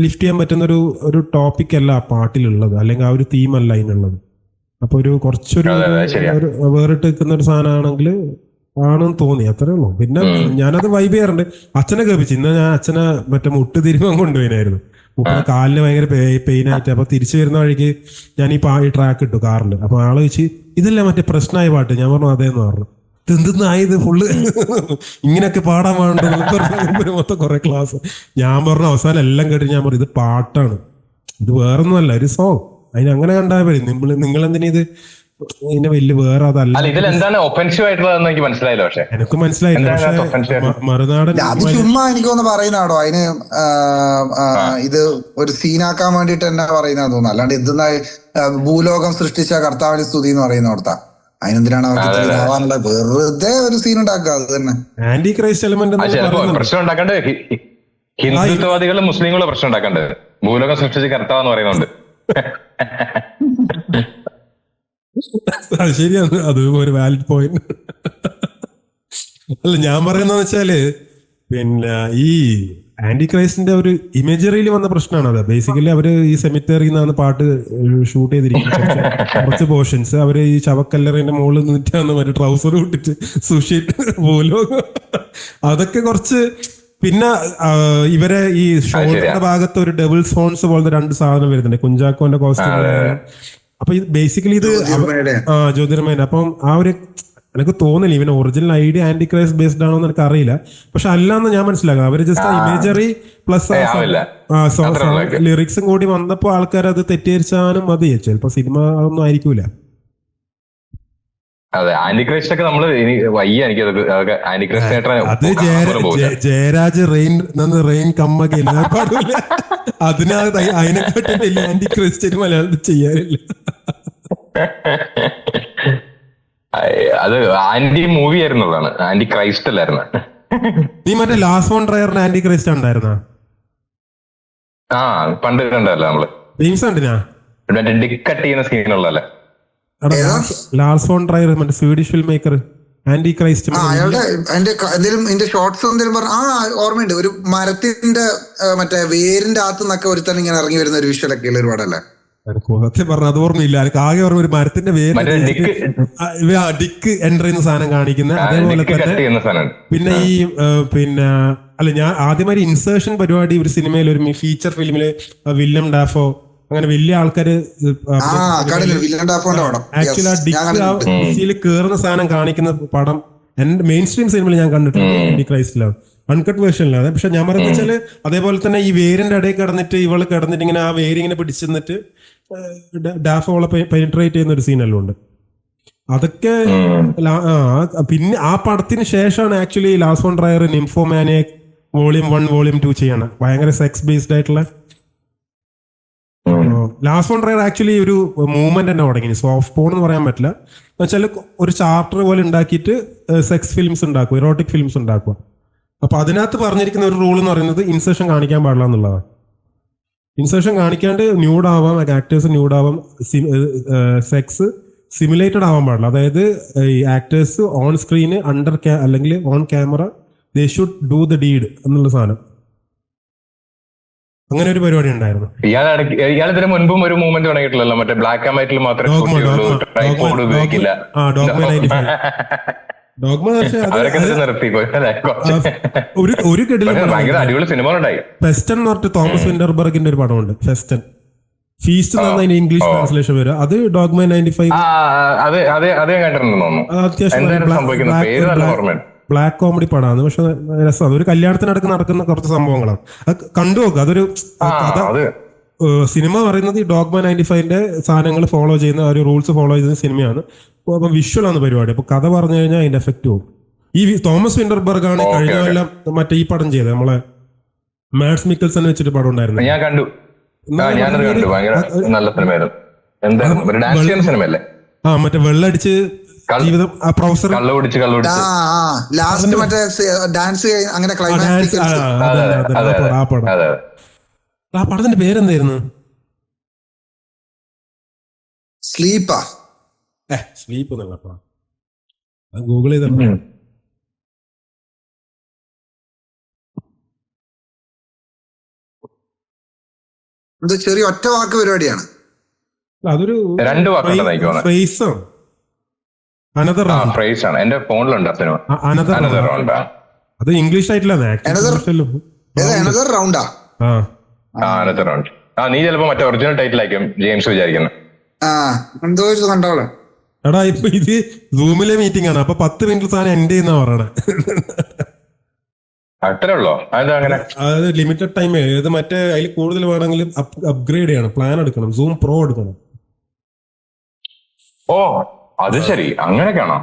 Speaker 1: ലിഫ്റ്റ് ചെയ്യാൻ പറ്റുന്ന ഒരു ടോപ്പിക് അല്ല ആ പാട്ടിലുള്ളത്, അല്ലെങ്കിൽ ആ ഒരു തീം അല്ല അതിനുള്ളത്. അപ്പൊ ഒരു കുറച്ചൊരു വേറിട്ട് നിൽക്കുന്ന ഒരു സാധനമാണെങ്കിൽ ആണെന്ന് തോന്നി, അത്രേ ഉള്ളൂ. പിന്നെ ഞാനത് വൈബ് ചെയ്യാറുണ്ട്. അച്ഛനെ കേൾപ്പിച്ചു. ഇന്ന് ഞാൻ അച്ഛനെ മറ്റേ മുട്ട് തിരുവാൻ കൊണ്ടുപോയിനായിരുന്നു. മുപ്പത് കാലിന് ഭയങ്കര പെയിൻ ആയിട്ട്. അപ്പൊ തിരിച്ചു വരുന്ന വഴിക്ക് ഞാൻ ഈ ട്രാക്ക് ഇട്ടു കാറിൽ. അപ്പൊ ആള് ചോദിച്ചു, ഇതല്ലേ മറ്റേ പ്രശ്നമായ പാട്ട്? ഞാൻ പറഞ്ഞു അതേന്ന് പറഞ്ഞു. എന്തെന്നായത് ഫുള്ള് ഇങ്ങനെയൊക്കെ പാടാൻ പാടുണ്ടോ മൊത്തം കുറെ ക്ലാസ്. ഞാൻ പറഞ്ഞു അവസാനം എല്ലാം കേട്ടിട്ട് ഞാൻ പറഞ്ഞു ഇത് പാട്ടാണ്, ഇത് വേറൊന്നുമല്ല, ഒരു സോങ്. അതിന് അങ്ങനെ കണ്ടാൽ മതി. നിങ്ങൾ എന്തിനാ ഇത് ഇതിന്റെ വലിയ വേറെ അതല്ല.
Speaker 3: എനിക്ക് മനസ്സിലായില്ല. പക്ഷെ
Speaker 1: എനിക്ക് മനസ്സിലായില്ല. പക്ഷെ മറുനാടൻ
Speaker 2: അത് ചുമ്മാ എനിക്കൊന്ന് പറയുന്നാടോ. അതിന് ഇത് ഒരു സീനാക്കാൻ വേണ്ടിട്ട് തന്നെ പറയുന്ന തോന്നുന്നു. അല്ലാണ്ട് ഇതെന്നാ ഭൂലോകം സൃഷ്ടിച്ച കർത്താവിന്റെ സ്തുതി എന്ന് പറയുന്ന ഓർത്താ. അതിനെന്തിനാണ് അവർക്ക് ആവാനുള്ള വെറുതെ ഒരു സീൻ ഉണ്ടാക്കുക. അത് തന്നെ
Speaker 1: ആന്റി ക്രൈസ്റ്റ് എലമെന്റ്
Speaker 3: പ്രശ്നം ഉണ്ടാക്കണ്ടേ. ഹിന്ദുത്വവാദികളും മുസ്ലിങ്ങളും പ്രശ്നം ഉണ്ടാക്കണ്ടത് ഭൂലോകം സൃഷ്ടിച്ച കർത്താവെന്ന് പറയുന്നുണ്ട്.
Speaker 1: ശരിയാണ്, അത് ഒരു വാലിഡ് പോയിന്റ്. അല്ല, ഞാൻ പറയുന്നതെന്ന് വെച്ചാല് പിന്നെ ഈ ആന്റി ക്രൈസ്റ്റിന്റെ ഒരു ഇമേജറിയിൽ വന്ന പ്രശ്നമാണ് അത്. ബേസിക്കലി അവര് ഈ സെമിത്തേറിയിൽ നിന്നാണ് പാട്ട് ഷൂട്ട് ചെയ്തിരിക്കുന്നത്. കുറച്ച് പോർഷൻസ് അവര് ഈ ശവക്കല്ലറിന്റെ മുകളിൽ നിന്നിട്ടാണ് മറ്റേ ട്രൗസർ ഇട്ടിട്ട് സുഷിട്ട് പോലോ അതൊക്കെ കുറച്ച്. പിന്നെ ഇവരെ ഈ ഷോൾഡറിന്റെ ഭാഗത്ത് ഒരു ഡബിൾ സോൺസ് പോലത്തെ 2 സാധനം വരുന്നുണ്ട് കുഞ്ചാക്കോന്റെ കോസ്റ്റ്യൂം. അപ്പൊ ഇത് ബേസിക്കലി ഇത് ജ്യോതിർമേന. അപ്പം ആ ഒരു എനിക്ക് തോന്നില്ല ഇവൻ original idea Antichrist based ആണോ എന്ന് എനിക്ക് അറിയില്ല. പക്ഷെ അല്ലാന്ന് ഞാൻ മനസ്സിലാക്കാം. അവര് ജസ്റ്റ് ഇമേജറി പ്ലസ് ലിറിക്സും കൂടി വന്നപ്പോ ആൾക്കാർ അത് തെറ്റിദ്ധരിച്ചാലും മതി. ചിലപ്പോ സിനിമ അതൊന്നും ആയിരിക്കൂല.
Speaker 3: അതെ, ആന്റിക്രൈസ്റ്റ് ഒക്കെ നമ്മള് വയ്യ എനിക്ക്
Speaker 1: അത് ജയരാജ് റെയിൻ കമ്മകയില്ല പാടില്ല. അതിനകത്ത് അതിനെക്കാട്ടും വലിയ ആന്റിക്രൈസ്റ്റ് മലയാളത്തിൽ ചെയ്യാറില്ല.
Speaker 3: അത് ആന്റി മൂവി ആയിരുന്നുള്ളതാണ്, ആന്റി ക്രൈസ്റ്റ് അല്ലായിരുന്നു.
Speaker 1: നീ മറ്റേ ലാസ്റ്റ് വൺ ഡ്രൈവറിന് ആന്റി ക്രൈസ്റ്റ് ഉണ്ടായിരുന്ന?
Speaker 3: ആ പണ്ട് കണ്ടല്ലോ നമ്മള്.
Speaker 1: ജെയിംസ് കണ്ടിനാ?
Speaker 3: മറ്റേ ഡിക്ക് കട്ട് ചെയ്യുന്ന സീനുള്ളല്ലേ?
Speaker 1: ലാർസ് ഫോൺ ട്രയർ, മറ്റേ Swedish film maker, Antichrist.
Speaker 2: അയാളുടെ എന്തെങ്കിലും ഷോർട്സ് എന്തെങ്കിലും പറഞ്ഞു. ഓർമ്മയുണ്ട്, ഒരു മരത്തിന്റെ മറ്റേ വേരിന്റെ അകത്ത് നിന്നൊക്കെ ഒരുത്തൻ ഇങ്ങനെ ഇറങ്ങി വരുന്ന ഒരു വിഷ്വലൊക്കെ ഉള്ള ഒരു പടല്ലേ?
Speaker 1: സത്യം പറഞ്ഞ അത് ഓർമ്മയില്ല. എനിക്ക് ആകെ ഓർമ്മ ഒരു മരത്തിന്റെ വേര് ഡിക്ക് എൻ്റർ ചെയ്യുന്ന സാധനം കാണിക്കുന്ന. അതേപോലെ തന്നെ പിന്നെ ഈ അല്ല, ഞാൻ ആദ്യമായി ഇൻസേർഷൻ പരിപാടി ഒരു സിനിമയിൽ, ഒരു ഫീച്ചർ ഫിലിമില് വില്യം ഡാഫോ അങ്ങനെ വലിയ ആൾക്കാര് ആക്ച്വലി ആ ഡിക്കിൽ കേറുന്ന സാധനം കാണിക്കുന്ന പടം എന്റെ മെയിൻ സ്ട്രീം സിനിമയിൽ ഞാൻ കണ്ടിട്ടുണ്ട്, ആന്റി ക്രൈസ്റ്റിലാണ്, അൺകട്ട് വേർഷനിലാണ്. പക്ഷെ ഞാൻ പറയുന്നത് വെച്ചാല് അതേപോലെ തന്നെ ഈ വേരിന്റെ ഇടയിൽ കിടന്നിട്ട് ഇവള് കിടന്നിട്ട് ഇങ്ങനെ ആ വേര് ഇങ്ങനെ പിടിച്ചെന്നിട്ട് ഡാഫോളെ പെനിട്രേറ്റ് ചെയ്യുന്ന ഒരു സീനെല്ലാം ഉണ്ട്. അതൊക്കെ പിന്നെ ആ പടത്തിന് ശേഷമാണ് actually Lars von Trier Nymphomaniac volume 1 volume 2 ചെയ്യണം. ഭയങ്കര സെക്സ് ബേസ്ഡ് ആയിട്ടുള്ള. ലാസ്റ്റ് വൺ ഡ്രൈവർ ആക്ച്വലി ഒരു മൂവ്മെന്റ് തന്നെ തുടങ്ങി. സോഫ്റ്റ് പോൺ എന്ന് പറയാൻ പറ്റില്ല. എന്ന് വെച്ചാൽ ഒരു ചാർട്ടർ പോലെ ഉണ്ടാക്കിയിട്ട് സെക്സ് ഫിലിംസ് ഉണ്ടാക്കുക, ഇറോട്ടിക് ഫിലിംസ് ഉണ്ടാക്കുക. അപ്പൊ അതിനകത്ത് പറഞ്ഞിരിക്കുന്ന ഒരു റൂൾ എന്ന് പറയുന്നത് ഇൻസേർഷൻ കാണിക്കാൻ പാടില്ല എന്നുള്ളതാണ്. ഇൻസേർഷൻ കാണിക്കാണ്ട് ന്യൂഡാവാം, ആക്ടേഴ്സ് ന്യൂഡാവാം, സെക്സ് സിമുലേറ്റഡ് ആവാൻ പാടില്ല. അതായത് ഈ ആക്ടേഴ്സ് ഓൺ സ്ക്രീന് അണ്ടർ അല്ലെങ്കിൽ on camera they should do the deed എന്നുള്ള സാധനം. അങ്ങനെ ഒരു പരിപാടി ഉണ്ടായിരുന്നു.
Speaker 3: ഇയാൾ ഇതിന് മുൻപും ഒരു മൂവ്മെന്റ് തുടങ്ങിയിട്ടില്ലല്ലോ, മറ്റേ ബ്ലാക്ക് ആൻഡ് വൈറ്റിൽ മാത്രമേ ഉപയോഗിക്കില്ല.
Speaker 1: ഒരു
Speaker 3: അടിപൊളി സിനിമ ഉണ്ടായി.
Speaker 1: ഫെസ്റ്റൻ എന്ന് പറഞ്ഞിട്ട് തോമസ് വിന്റർബർഗിന്റെ ഒരു പടമുണ്ട്, ഫെസ്റ്റൻ ഫീസ്റ്റ് എന്നാണ് ഇംഗ്ലീഷ് ട്രാൻസ്ലേഷൻ വരും. അത് ഡോഗ്മ 95
Speaker 3: അത്യാവശ്യം
Speaker 1: ബ്ലാക്ക് കോമഡി പടമാണ്. പക്ഷെ രസമാണ്. ഒരു കല്യാണത്തിനടക്ക് നടക്കുന്ന കുറച്ച് സംഭവങ്ങളാണ്. അത് കണ്ടു നോക്കുക. അതൊരു സിനിമ പറയുന്നത് ഈ ഡോഗ്മ 95ന്റെ സാധനങ്ങൾ ഫോളോ ചെയ്യുന്ന, ഒരു റൂൾസ് ഫോളോ ചെയ്യുന്ന സിനിമയാണ്. അപ്പൊ വിഷ്വലാണ് പരിപാടി. അപ്പൊ കഥ പറഞ്ഞു കഴിഞ്ഞാൽ അതിന്റെ എഫക്റ്റ് പോകും. ഈ തോമസ് വിന്റർബർഗ് ആണ് കഴിഞ്ഞ കൊല്ലം മറ്റേ ഈ പടം ചെയ്തത്, നമ്മളെ മാഡ്സ് മിക്കൽസൺ വെച്ചിട്ട് പടം ഉണ്ടായിരുന്നു.
Speaker 3: ഞാൻ കണ്ടു.
Speaker 1: മറ്റേ വെള്ളടിച്ച് ജീവിതം പ്രൊഫസർ
Speaker 2: ലാസ്റ്റ് മറ്റേ ഡാൻസ് അങ്ങനെ
Speaker 1: ആ പടത്തിന്റെ പേരെന്തായിരുന്നു?
Speaker 2: സ്ലീപ്പ്
Speaker 1: എന്നുള്ള ഗൂഗിൾ ചെയ്ത
Speaker 2: ചെറിയ ഒറ്റ വാക്ക് പരിപാടിയാണ്.
Speaker 1: അതൊരു
Speaker 3: 2 വാക്കുണ്ട്. എന്റെ ഫോണിലുണ്ട്
Speaker 1: അത് ഇംഗ്ലീഷ് ആയിട്ടില്ല.
Speaker 3: നീ ചിലപ്പോ മറ്റേ ഒറിജിനൽ ടൈറ്റിൽ ആയിരിക്കും ജെയിംസ് വിചാരിക്കുന്നത്.
Speaker 1: എടാ ഇപ്പൊ ഇത് സൂമിലെ മീറ്റിംഗ് ആണ്. അപ്പൊ 10 മിനിറ്റ് സാധനം എൻഡ് ചെയ്യുന്ന പറയണേ.
Speaker 3: അത്രേ ഉള്ളോ?
Speaker 1: അതായത് ലിമിറ്റഡ് ടൈം. ഏത് മറ്റേ അതിൽ കൂടുതൽ വേണമെങ്കിലും അപ്ഗ്രേഡ് ചെയ്യണം, പ്ലാൻ എടുക്കണം, സൂം പ്രോ എടുക്കണം.
Speaker 3: ഓ അത് ശരി, അങ്ങനെയൊക്കെയാണോ?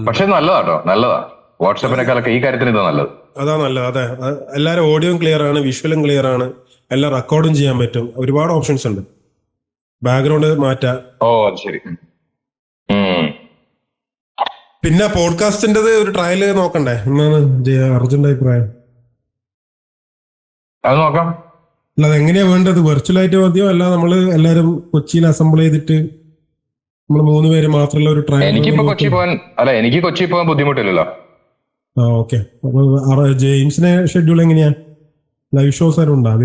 Speaker 3: പക്ഷെ നല്ലതാട്ടോ, നല്ലതാ. വാട്സാപ്പിനെക്കാളൊക്കെ ഈ കാര്യത്തിന് ഇതാ നല്ലത്.
Speaker 1: അതാ നല്ലത്. അതെ, എല്ലാരും ഓഡിയോയും ക്ലിയർ ആണ്, വിഷ്വലും ക്ലിയർ ആണ്, എല്ലാം റെക്കോർഡും ചെയ്യാൻ പറ്റും. ഒരുപാട് ഓപ്ഷൻസ് ഉണ്ട്. ബാക്ക്ഗ്രൗണ്ട് മാറ്റാം.
Speaker 3: ഓ അത് ശരി.
Speaker 1: പിന്നെ പോഡ്കാസ്റ്റിന്റെ ഒരു ട്രയൽ നോക്കണ്ടേ? എന്നാണ് അർജുന്റെ അഭിപ്രായം?
Speaker 3: അത് നോക്കാം.
Speaker 1: അല്ല, അതെങ്ങനെയാ വേണ്ടത്? വെർച്വൽ ആയിട്ട് മതിയോ, അല്ല നമ്മള് എല്ലാരും കൊച്ചിയിൽ അസംബിൾ ചെയ്തിട്ട് നമ്മള് 3 പേര് മാത്രമുള്ള ഒരു ട്രയൽ?
Speaker 3: എനിക്ക് കൊച്ചി പോകാൻ ബുദ്ധിമുട്ടില്ലല്ലോ.
Speaker 1: ഓക്കെ. അപ്പൊ ജെയിംസിന്റെ ഷെഡ്യൂൾ എങ്ങനെയാ? ലൈവ് ഷോസ് ആരും ഉണ്ടാവും?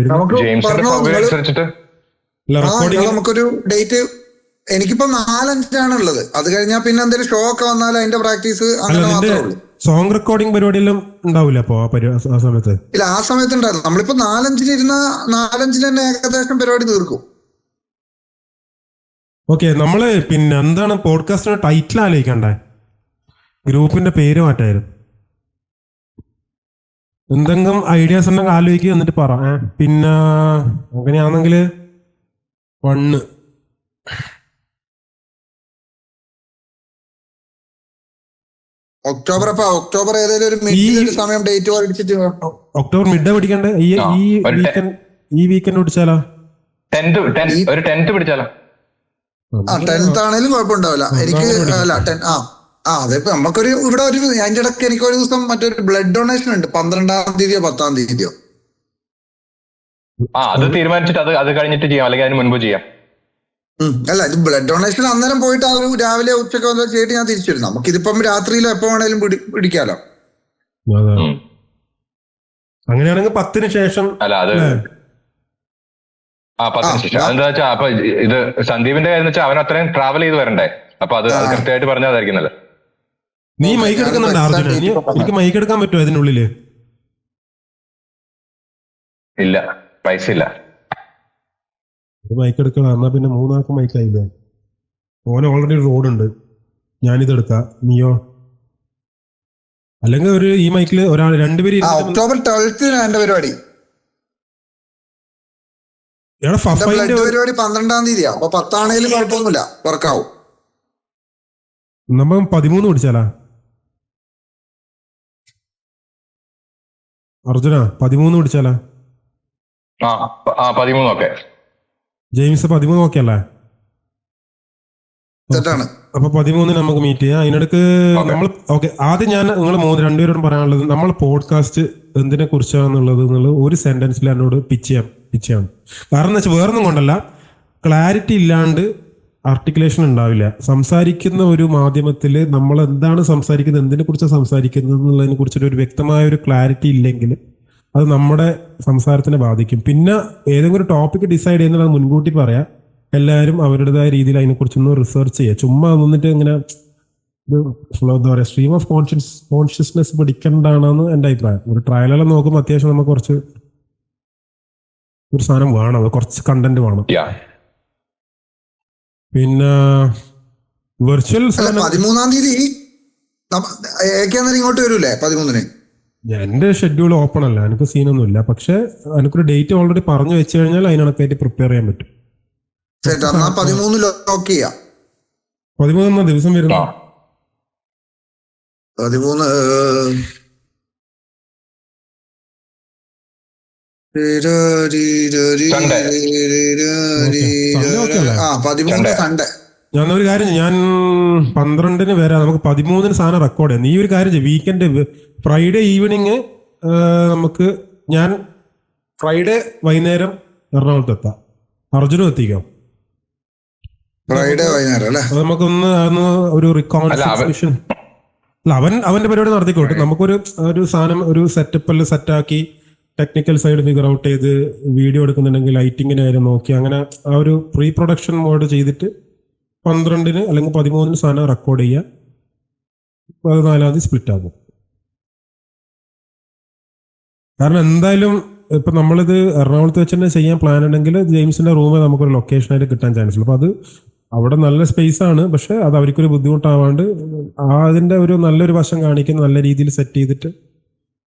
Speaker 2: നമുക്കൊരു ഡേറ്റ് എനിക്കിപ്പോ 4-5 ഉള്ളത്. അത് കഴിഞ്ഞാൽ പിന്നെ എന്തെങ്കിലും ഷോ ഒക്കെ വന്നാൽ അതിന്റെ പ്രാക്ടീസ് അങ്ങനെ മാത്രമേ ഉള്ളൂ.
Speaker 1: സോങ് റെക്കോർഡിംഗ് പരിപാടിയെല്ലാം ഉണ്ടാവില്ല അപ്പൊ ആ സമയത്ത്?
Speaker 2: ഇല്ല, ആ സമയത്ത് ഉണ്ടായിരുന്നു. നമ്മളിപ്പോ 4-5 ഇരുന്ന 4-5 തന്നെ ഏകദേശം പരിപാടി തീർക്കും.
Speaker 1: ഓക്കെ. നമ്മള് പിന്നെ എന്താണ് പോഡ്കാസ്റ്റിന്റെ ടൈറ്റിൽ ആലോചിക്കണ്ടേ? ഗ്രൂപ്പിന്റെ പേര് മാറ്റായിരുന്നു. എന്തെങ്കിലും ഐഡിയാസ് ഉണ്ടെങ്കിൽ ആലോചിക്കുക, എന്നിട്ട് പറ. പിന്നെ അങ്ങനെയാണെങ്കിൽ 1
Speaker 2: ഒക്ടോബർ ഏതെങ്കിലും ഒരു മിഡ് സമയം ഡേറ്റ് അടിച്ചിട്ട്
Speaker 1: ഒക്ടോബർ മിഡ് പിടിക്കണ്ടേ? ഈ വീക്കെൻഡ് പിടിച്ചാലോ?
Speaker 3: ഒരു 10th പിടിച്ചാലോ?
Speaker 2: 10th ആണെങ്കിലും കുഴപ്പമുണ്ടാവില്ല എനിക്ക്. അല്ല അതിപ്പോ നമുക്കൊരു ഇവിടെ ഒരു അതിന്റെ ഇടയ്ക്ക് എനിക്ക് ഒരു ദിവസം മറ്റൊരു ബ്ലഡ് ഡൊണേഷൻ ഉണ്ട് 12-ാം തീയതിയോ 10-ാം തീയതിയോ.
Speaker 3: അത് തീരുമാനിച്ചിട്ട് അത് കഴിഞ്ഞിട്ട് ചെയ്യാം, അല്ലെങ്കിൽ അതിന് മുൻപ് ചെയ്യാം.
Speaker 2: അല്ല, ഇത് ബ്ലഡ് ഡൊണേഷൻ അന്നേരം പോയിട്ട് ആ ഒരു രാവിലെ ഉച്ചക്കോ ചെയ്തിട്ട് ഞാൻ തിരിച്ചു വരും. നമുക്കിതിപ്പം രാത്രിയിലോ എപ്പോ വേണേലും പിടിക്കാലോ.
Speaker 1: അങ്ങനെയാണെങ്കിൽ 10-ന് ശേഷം.
Speaker 3: അല്ല അത് 10-ന് ശേഷം അതെന്താ വെച്ചാ, അപ്പൊ ഇത് സന്ദീപിന്റെ കാര്യം വെച്ചാൽ അവൻ അത്രയും ട്രാവൽ ചെയ്ത് വരണ്ടേ, അപ്പൊ അത് കൃത്യമായിട്ട് പറഞ്ഞാൽ അതായിരിക്കുന്നല്ലോ.
Speaker 1: നീ മൈക്ക് എടുക്കുന്നുണ്ടോ അർജുന? എനിക്ക് മൈക്ക് എടുക്കാൻ പറ്റുമോ അതിനുള്ളില്?
Speaker 3: ഇല്ല, പൈസ ഇല്ല.
Speaker 1: മൈക്ക് എടുക്കണം. എന്നാ പിന്നെ 3 ആൾക്ക് മൈക്ക് ആയില്ലേ? ഓന് ഓൾറെഡി റോഡുണ്ട്, ഞാനിത് എടുക്കാം. നീയോ? അല്ലെങ്കിൽ ഒരു ഈ മൈക്കില് ഒരാൾ 2 പേര്.
Speaker 2: ഒക്ടോബർ 12th എന്റെ പരിപാടി. പരിപാടി 12-ാം തീയതിയാ. അപ്പൊ 10 ആണെങ്കിലും കുഴപ്പമൊന്നുമില്ല, വർക്കാവും.
Speaker 1: നമ്മ 13 പിടിച്ചാലാ അർജുന? 13 പിടിച്ചാലാ?
Speaker 3: 13 ഓക്കെ.
Speaker 1: ജെയിംസ് 13 ഓക്കെ അല്ലേ? അപ്പൊ 13 നമുക്ക് മീറ്റ് ചെയ്യാം. അതിനിടക്ക് നമ്മൾ ഓക്കെ. ആദ്യം ഞാൻ നിങ്ങൾ 2 പറയാനുള്ളത്, നമ്മൾ പോഡ്കാസ്റ്റ് എന്തിനെ കുറിച്ചാണെന്നുള്ളത് ഒരു സെന്റൻസിൽ എന്നോട് പിച്ച് ചെയ്യാം. കാരണം എന്ന് വെച്ചാൽ വേറൊന്നും കൊണ്ടല്ല, ക്ലാരിറ്റി ഇല്ലാണ്ട് ആർട്ടിക്കുലേഷൻ ഉണ്ടാവില്ല. സംസാരിക്കുന്ന ഒരു മാധ്യമത്തിൽ നമ്മൾ എന്താണ് സംസാരിക്കുന്നത്, എന്തിനെ കുറിച്ചാണ് സംസാരിക്കുന്നത് എന്നുള്ളതിനെ കുറിച്ചൊരു വ്യക്തമായ ഒരു ക്ലാരിറ്റി ഇല്ലെങ്കിൽ അത് നമ്മുടെ സംസാരത്തിനെ ബാധിക്കും. പിന്നെ ഏതെങ്കിലും ഒരു ടോപ്പിക് ഡിസൈഡ് ചെയ്യുന്നത് മുൻകൂട്ടി പറയാം. എല്ലാവരും അവരുടേതായ രീതിയിൽ അതിനെക്കുറിച്ചൊന്ന് റിസർച്ച് ചെയ്യുക. ചുമ്മാ വന്നിട്ട് ഇങ്ങനെ എന്താ പറയുക, സ്ട്രീം ഓഫ് കോൺഷ്യസ്നെസ് പഠിക്കേണ്ടതാണെന്ന് എൻ്റെ അഭിപ്രായം. ഒരു ട്രയലെല്ലാം നോക്കുമ്പോൾ അത്യാവശ്യം നമുക്ക് കുറച്ച് ഒരു സാധനം വേണം, കുറച്ച് കണ്ടന്റ് വേണം. പിന്നെ വെർച്വൽ
Speaker 2: 13-ാം തീയതി ഇങ്ങോട്ട് വരൂലേ? 13-ന്
Speaker 1: എന്റെ ഷെഡ്യൂൾ ഓപ്പൺ അല്ല, എനിക്ക് സീനൊന്നുമില്ല. പക്ഷെ എനിക്കൊരു ഡേറ്റ് ഓൾറെഡി പറഞ്ഞു വെച്ച് കഴിഞ്ഞാൽ അതിനകത്തായിട്ട് പ്രിപ്പയർ ചെയ്യാൻ പറ്റും.
Speaker 2: 13 ലോക്ക് ചെയ്യാം.
Speaker 1: 13 ദിവസം വരുന്നു.
Speaker 2: 13 സൺഡേ.
Speaker 1: ഞാനൊരു കാര്യം, ഞാൻ 12-ന് വരാം. നമുക്ക് 13-ന് സാധനം റെക്കോർഡ് ചെയ്യാം. നീ ഒരു കാര്യം ചെയ്യും, വീക്കെൻഡ് ഫ്രൈഡേ ഈവനിങ് നമുക്ക്, ഞാൻ ഫ്രൈഡേ വൈകുന്നേരം എറണാകുളത്ത് എത്താം. അർജുനും എത്തിക്കാം
Speaker 2: ഫ്രൈഡേ വൈകുന്നേരം അല്ലേ?
Speaker 1: നമുക്കൊന്ന് ഒരു റിക്കോൺസിഷൻ. അവന്റെ പരിപാടി നടത്തിക്കോട്ടെ. നമുക്കൊരു സാധനം, ഒരു സെറ്റപ്പെല്ലാം സെറ്റാക്കി ടെക്നിക്കൽ സൈഡ് ഫിഗർ ഔട്ട് ചെയ്ത് വീഡിയോ എടുക്കുന്നുണ്ടെങ്കിൽ ലൈറ്റിങ്ങിന്റെ കാര്യം നോക്കി അങ്ങനെ ആ ഒരു പ്രീ പ്രൊഡക്ഷൻ മോഡ് ചെയ്തിട്ട് 12-ന് അല്ലെങ്കിൽ 13-ന് സാധനം റെക്കോർഡ് ചെയ്യുക. 14-ാം തീയതി സ്പ്ലിറ്റ് ആകും. കാരണം എന്തായാലും ഇപ്പൊ നമ്മളിത് എറണാകുളത്ത് വെച്ച് തന്നെ ചെയ്യാൻ പ്ലാൻ ഉണ്ടെങ്കിൽ ജെയിംസിന്റെ റൂമ് നമുക്കൊരു ലൊക്കേഷനായിട്ട് കിട്ടാൻ ചാൻസ് ഉണ്ട്. അപ്പൊ അത് അവിടെ നല്ല സ്പേസ് ആണ്, പക്ഷെ അത് അവർക്കൊരു ബുദ്ധിമുട്ടാവാണ്ട് അതിന്റെ ഒരു നല്ലൊരു വശം കാണിക്കുന്ന നല്ല രീതിയിൽ സെറ്റ് ചെയ്തിട്ട്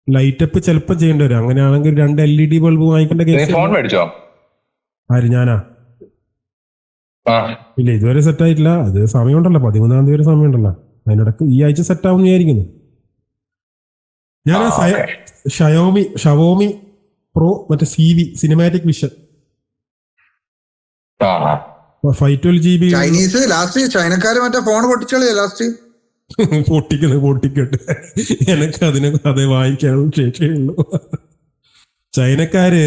Speaker 1: ലൈറ്റപ്പ് ചിലപ്പോൾ ചെയ്യേണ്ടി വരും. അങ്ങനെയാണെങ്കിൽ 2 LED ബൾബ് വാങ്ങിക്കേണ്ട കേസ്. ആര്? ഞാനാ? ഇല്ല, ഇതുവരെ സെറ്റ് ആയിട്ടില്ല. അത് സമയമുണ്ടല്ലോ, 13-ാം തീയതി വരെ സമയമുണ്ടല്ലോ. അതിനിടക്ക് ഈ ആഴ്ച സെറ്റ് ആവും വിചാരിക്കുന്നു. ഞാൻ ഷവോമി പ്രോ മറ്റേ CV cinematic vision 512 GB.
Speaker 2: Chinese last ചൈനക്കാര് മറ്റേ ഫോൺ പൊട്ടിച്ചോളിയാ ലാസ്റ്റ്.
Speaker 1: പൊട്ടിക്കട്ടെ, എനിക്ക് അതിനെ അതേ വാങ്ങിക്കാനും ശേഷിയുള്ളൂ. ചൈനക്കാര്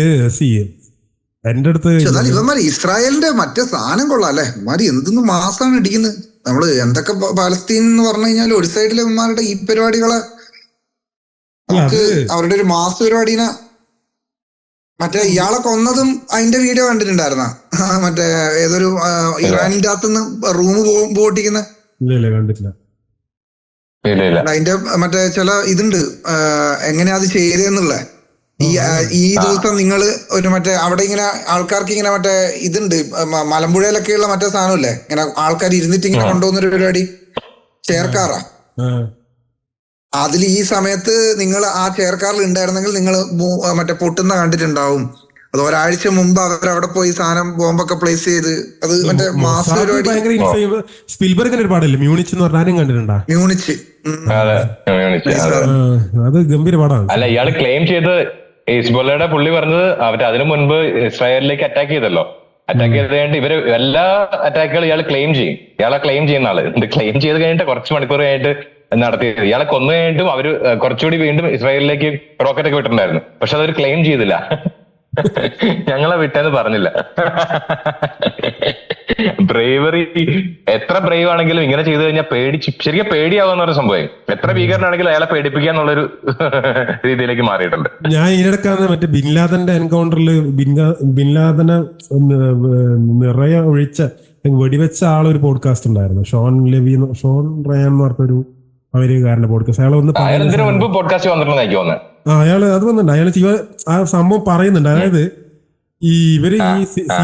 Speaker 1: എന്റെ അടുത്ത്
Speaker 2: ഇവന്മാര് ഇസ്രായേലിന്റെ മറ്റേ സാധനം കൊള്ളാം അല്ലെ? ഇവന്മാര് എന്തൊന്നും മാസാണ് ഇടിക്കുന്നത്. നമ്മള് എന്തൊക്കെ പാലസ്തീൻ എന്ന് പറഞ്ഞു കഴിഞ്ഞാൽ ഒരു സൈഡിൽ ഇവന്മാരുടെ ഈ പരിപാടികളെ അവരുടെ ഒരു മാസ പരിപാടിനെ, മറ്റേ ഇയാളെ കൊന്നതും അതിന്റെ വീഡിയോ കണ്ടിട്ടുണ്ടായിരുന്ന? മറ്റേ ഏതൊരു ഇറാനിന്റെ അകത്തുനിന്ന് റൂം പൊട്ടിക്കുന്ന
Speaker 1: കണ്ടിട്ടില്ല.
Speaker 2: അതിന്റെ മറ്റേ ചില ഇതുണ്ട് എങ്ങനെയാ അത് ചെയ്തെന്നുള്ള. ഈ ദിവസം നിങ്ങള് ഒരു മറ്റേ അവിടെ ഇങ്ങനെ ആൾക്കാർക്ക് ഇങ്ങനെ മറ്റേ ഇതുണ്ട്, മലമ്പുഴയിലൊക്കെയുള്ള മറ്റേ സാധനമില്ലേ, ഇങ്ങനെ ആൾക്കാർ ഇരുന്നിട്ട് ഇങ്ങനെ കൊണ്ടുപോകുന്നൊരു പരിപാടി, ചേർക്കാറാ. അതിൽ ഈ സമയത്ത് നിങ്ങൾ ആ ചെയർക്കാരിൽ ഉണ്ടായിരുന്നെങ്കിൽ നിങ്ങൾ മറ്റേ പൊട്ടുന്ന കണ്ടിട്ടുണ്ടാവും. അത് ഒരാഴ്ച മുമ്പ് അവരവിടെ പോയി സാധനം ബോംബൊക്കെ പ്ലേസ് ചെയ്ത് അത് മറ്റേ മാസ് പരിപാടി.
Speaker 1: സ്പിൽബർഗിന്റെ ഒരു പാടല്ലേ മ്യൂണിച്ച് എന്ന് പറഞ്ഞാലും കണ്ടിട്ടുണ്ടാ?
Speaker 2: മ്യൂണിച്ച്
Speaker 3: അതെ,
Speaker 1: അത് ഗംഭീര പാടാണ്.
Speaker 3: അല്ല, ഇയാള് ക്ലെയിം ചെയ്ത് ഹിസ്ബുള്ളയുടെ പുള്ളി പറഞ്ഞത് അതിനു മുൻപ് ഇസ്രായേലിലേക്ക് അറ്റാക്ക് ചെയ്തല്ലോ. അറ്റാക്ക് ചെയ്ത് കഴിഞ്ഞിട്ട് ഇവര് എല്ലാ അറ്റാക്കുകളും ഇയാൾ ക്ലെയിം ചെയ്യും. ഇയാളെ ക്ലെയിം ചെയ്യുന്ന ആള് ക്ലെയിം ചെയ്ത് കഴിഞ്ഞിട്ട് കുറച്ച് മണിക്കൂർ കഴിഞ്ഞിട്ട് നടത്തിയത്. ഇയാളെ കൊന്നു കഴിഞ്ഞിട്ടും അവര് കുറച്ചുകൂടി വീണ്ടും ഇസ്രായേലിലേക്ക് റോക്കറ്റ് ഒക്കെ വിട്ടിട്ടുണ്ടായിരുന്നു. പക്ഷെ അതൊരു ക്ലെയിം ചെയ്തില്ല. ഞങ്ങളെ വിട്ടെന്ന് പറഞ്ഞില്ല. ബ്രേവറി എത്ര ബ്രേവ് ആണെങ്കിലും ഇങ്ങനെ ചെയ്തു കഴിഞ്ഞാൽ ശരിക്കും പേടിയാവുന്ന ഒരു സംഭവം. എത്ര ഭീകരനാണെങ്കിലും അയാളെ പേടിപ്പിക്കുക എന്നുള്ളൊരു രീതിയിലേക്ക് മാറിയിട്ടുണ്ട്.
Speaker 1: ഞാൻ ഇതിനിടക്കാന്ന് മറ്റേ ബിൻലാദന്റെ എൻകൗണ്ടറിൽ ബിൻലാദനെ നിറയെ ഒഴിച്ച വെടിവെച്ച ആളൊരു പോഡ്കാസ്റ്റ് ഉണ്ടായിരുന്നു. ഷോൺ റയാൻ എന്ന് പറഞ്ഞൊരു അമേരിക്കക്കാരന്റെ പോഡ്കാസ്റ്റ്. അയാൾ
Speaker 3: ഇതിനു മുൻപ് പോഡ്കാസ്റ്റ് വന്നിട്ടുണ്ടെന്ന് എനിക്ക് തോന്നുന്നത്.
Speaker 1: അയാള് അത് വന്നിട്ടുണ്ട്. അയാൾ ആ സംഭവം പറയുന്നുണ്ട്. അതായത് ഇവര്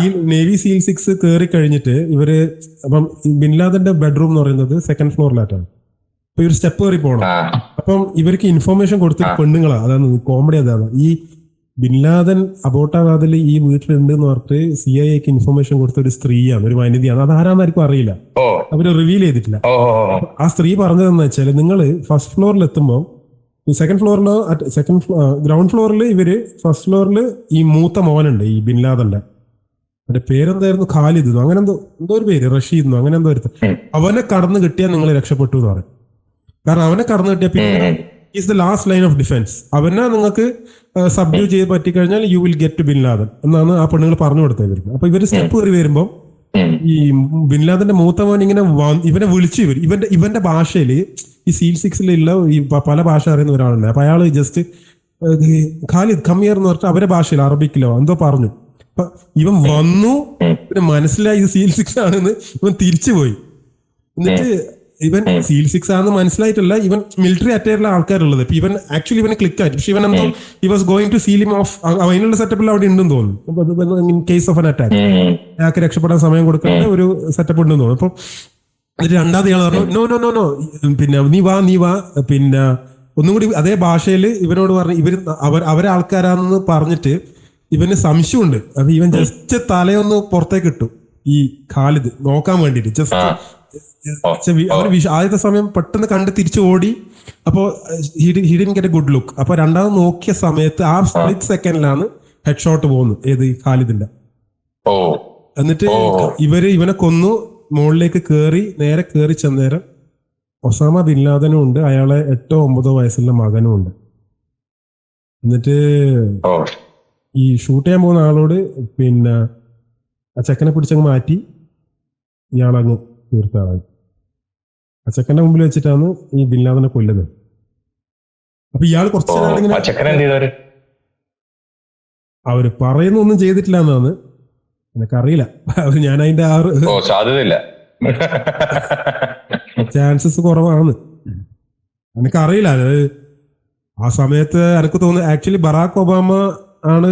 Speaker 1: ഈ നേവി സീൽ 6 കയറി കഴിഞ്ഞിട്ട് ഇവര് അപ്പം ബിൻലാദന്റെ ബെഡ്റൂം എന്ന് പറയുന്നത് 2nd ഫ്ലോറിലായിട്ടാണ്. അപ്പൊ ഇവർ സ്റ്റെപ്പ് കയറി പോകണം. അപ്പം ഇവർക്ക് ഇൻഫർമേഷൻ കൊടുത്തിട്ട് പെണ്ണുങ്ങളാ. അതാണ് കോമഡി. അതാണ് ഈ ബിൻലാദൻ അബോട്ടാബാദിൽ ഈ വീട്ടിലുണ്ട് എന്ന് പറഞ്ഞിട്ട് CIA ഇൻഫർമേഷൻ കൊടുത്ത ഒരു സ്ത്രീയാണ്, ഒരു വനിതയാണ്. അത് ആരാന്നായിരിക്കും അറിയില്ല, അവര് റിവീൽ ചെയ്തിട്ടില്ല. ആ സ്ത്രീ പറഞ്ഞതെന്ന് വെച്ചാല് നിങ്ങള് ഫസ്റ്റ് ഫ്ലോറിൽ എത്തുമ്പോൾ 2nd ഫ്ലോറിലോ ഗ്രൗണ്ട് ഫ്ലോറിൽ ഇവര് ഫസ്റ്റ് ഫ്ലോറിൽ ഈ മൂത്ത മോനുണ്ട് ഈ ബിൻലാദന്റെ. അവന്റെ പേരെന്തായിരുന്നു? ഖാലിദ് അങ്ങനെ എന്തോ ഒരു പേര്, റഷീദ് അങ്ങനെ എന്തോ വരുത്തും. അവനെ കടന്നു കിട്ടിയാൽ നിങ്ങൾ രക്ഷപ്പെട്ടു എന്ന് പറയും. കാരണം അവനെ കടന്നു കിട്ടിയ പിന്നെ is the last line of defence. അവനെ നിങ്ങൾക്ക് സബ്ഡ്യൂ ചെയ്ത് പറ്റിക്കഴിഞ്ഞാൽ യു വിൽ ഗെറ്റ് ബിൻലാദൻ എന്നാണ് ആ പെണ്ണുങ്ങൾ പറഞ്ഞു കൊടുത്തത് ഇവർക്ക്. അപ്പൊ ഇവര് സ്റ്റെപ്പ് കയറി വരുമ്പോൾ ഈ ബിൻലാദന്റെ മൂത്ത മോൻ ഇങ്ങനെ ഇവനെ വിളിച്ചു ഇവന്റെ ഭാഷയിൽ ഈ സീൽ 6 ഈ പല ഭാഷ അറിയുന്ന ഒരാളുണ്ട്. അപ്പൊ അയാള് ജസ്റ്റ് ഖാലിദ് ഖമിയർ എന്ന് പറഞ്ഞിട്ട് അവരുടെ ഭാഷയിൽ അറബിക്കിലോ എന്തോ പറഞ്ഞു. അപ്പൊ ഇവൻ വന്നു, പിന്നെ മനസ്സിലായി ഇത് സീൽ 6 ആണെന്ന്. ഇവൻ തിരിച്ചുപോയി. എന്നിട്ട് ഇവൻ സീൽ 6 ആണെന്ന് മനസ്സിലായിട്ടല്ല, ഇവൻ മിലിറ്ററി അറ്റയറിലെ ആൾക്കാരുള്ളത്. ഇപ്പൊ ഇവൻ ആക്ച്വലി ഇവനെ ക്ലിക്ക് ആയിട്ട്. പക്ഷെ ഇവൻ എന്തോ he was going to seal him off. അതിനുള്ള സെറ്റപ്പിൽ അവിടെ ഉണ്ടെന്ന് തോന്നുന്നു. In case of an attack അയാൾക്ക് രക്ഷപ്പെടാൻ സമയം കൊടുക്കേണ്ട ഒരു സെറ്റപ്പ് ഉണ്ടെന്ന് തോന്നുന്നു. അപ്പൊ രണ്ടാമത് ഇയാൾ പറഞ്ഞു നോ പിന്നെ നീ വാ പിന്നെ ഒന്നും കൂടി അതേ ഭാഷയിൽ ഇവനോട് പറഞ്ഞു. അവരെ ആൾക്കാരാണെന്ന് പറഞ്ഞിട്ട് ഇവന് സംശയമുണ്ട്. അത് ഇവൻ ജസ്റ്റ് തലയൊന്ന് പുറത്തേക്ക് ഇട്ടു ഈ ഖാലിദ് നോക്കാൻ വേണ്ടിട്ട്. ജസ്റ്റ് ആദ്യത്തെ സമയം പെട്ടെന്ന് കണ്ട് തിരിച്ചു ഓടി. അപ്പോ he didn't get A good look. അപ്പൊ രണ്ടാമത് നോക്കിയ സമയത്ത് ആ സ്പ്ലിറ്റ് സെക്കൻഡിലാണ് ഹെഡ് ഷോട്ട് പോകുന്നത്. ഏത് ഖാലിദിന്റെ. എന്നിട്ട് ഇവനെ കൊന്നു. മുകളിലേക്ക് നേരെ കയറി ചെന്നേരം ഒസാമ ബിൻ ലാദനും ഉണ്ട്, അയാളെ 8-9 വയസ്സുള്ള മകനും ഉണ്ട്. എന്നിട്ട് ഈ ഷൂട്ട് ചെയ്യാൻ പോകുന്ന ആളോട് പിന്നെ ആ ചെക്കനെ പിടിച്ചങ്ങ് മാറ്റി ഇയാളങ്ങ് തീർത്താളായി. ആ ചെക്കന്റെ മുമ്പിൽ വെച്ചിട്ടാണ് ഈ ബിൻ ലാദനെ കൊല്ലുന്നത്. അപ്പൊ ഇയാൾ കുറച്ച് അവര് പറയുന്നൊന്നും ചെയ്തിട്ടില്ല എന്നാണ് എനിക്കറിയില്ല. ഞാൻ അതിന്റെ
Speaker 3: സാധ്യതയില്ല,
Speaker 1: ചാൻസസ് കുറവാണ്. എനിക്കറിയില്ല. അത് ആ സമയത്ത് എനിക്ക് തോന്നുന്നു ആക്ച്വലി ബറാക്ക് ഒബാമ ആണ്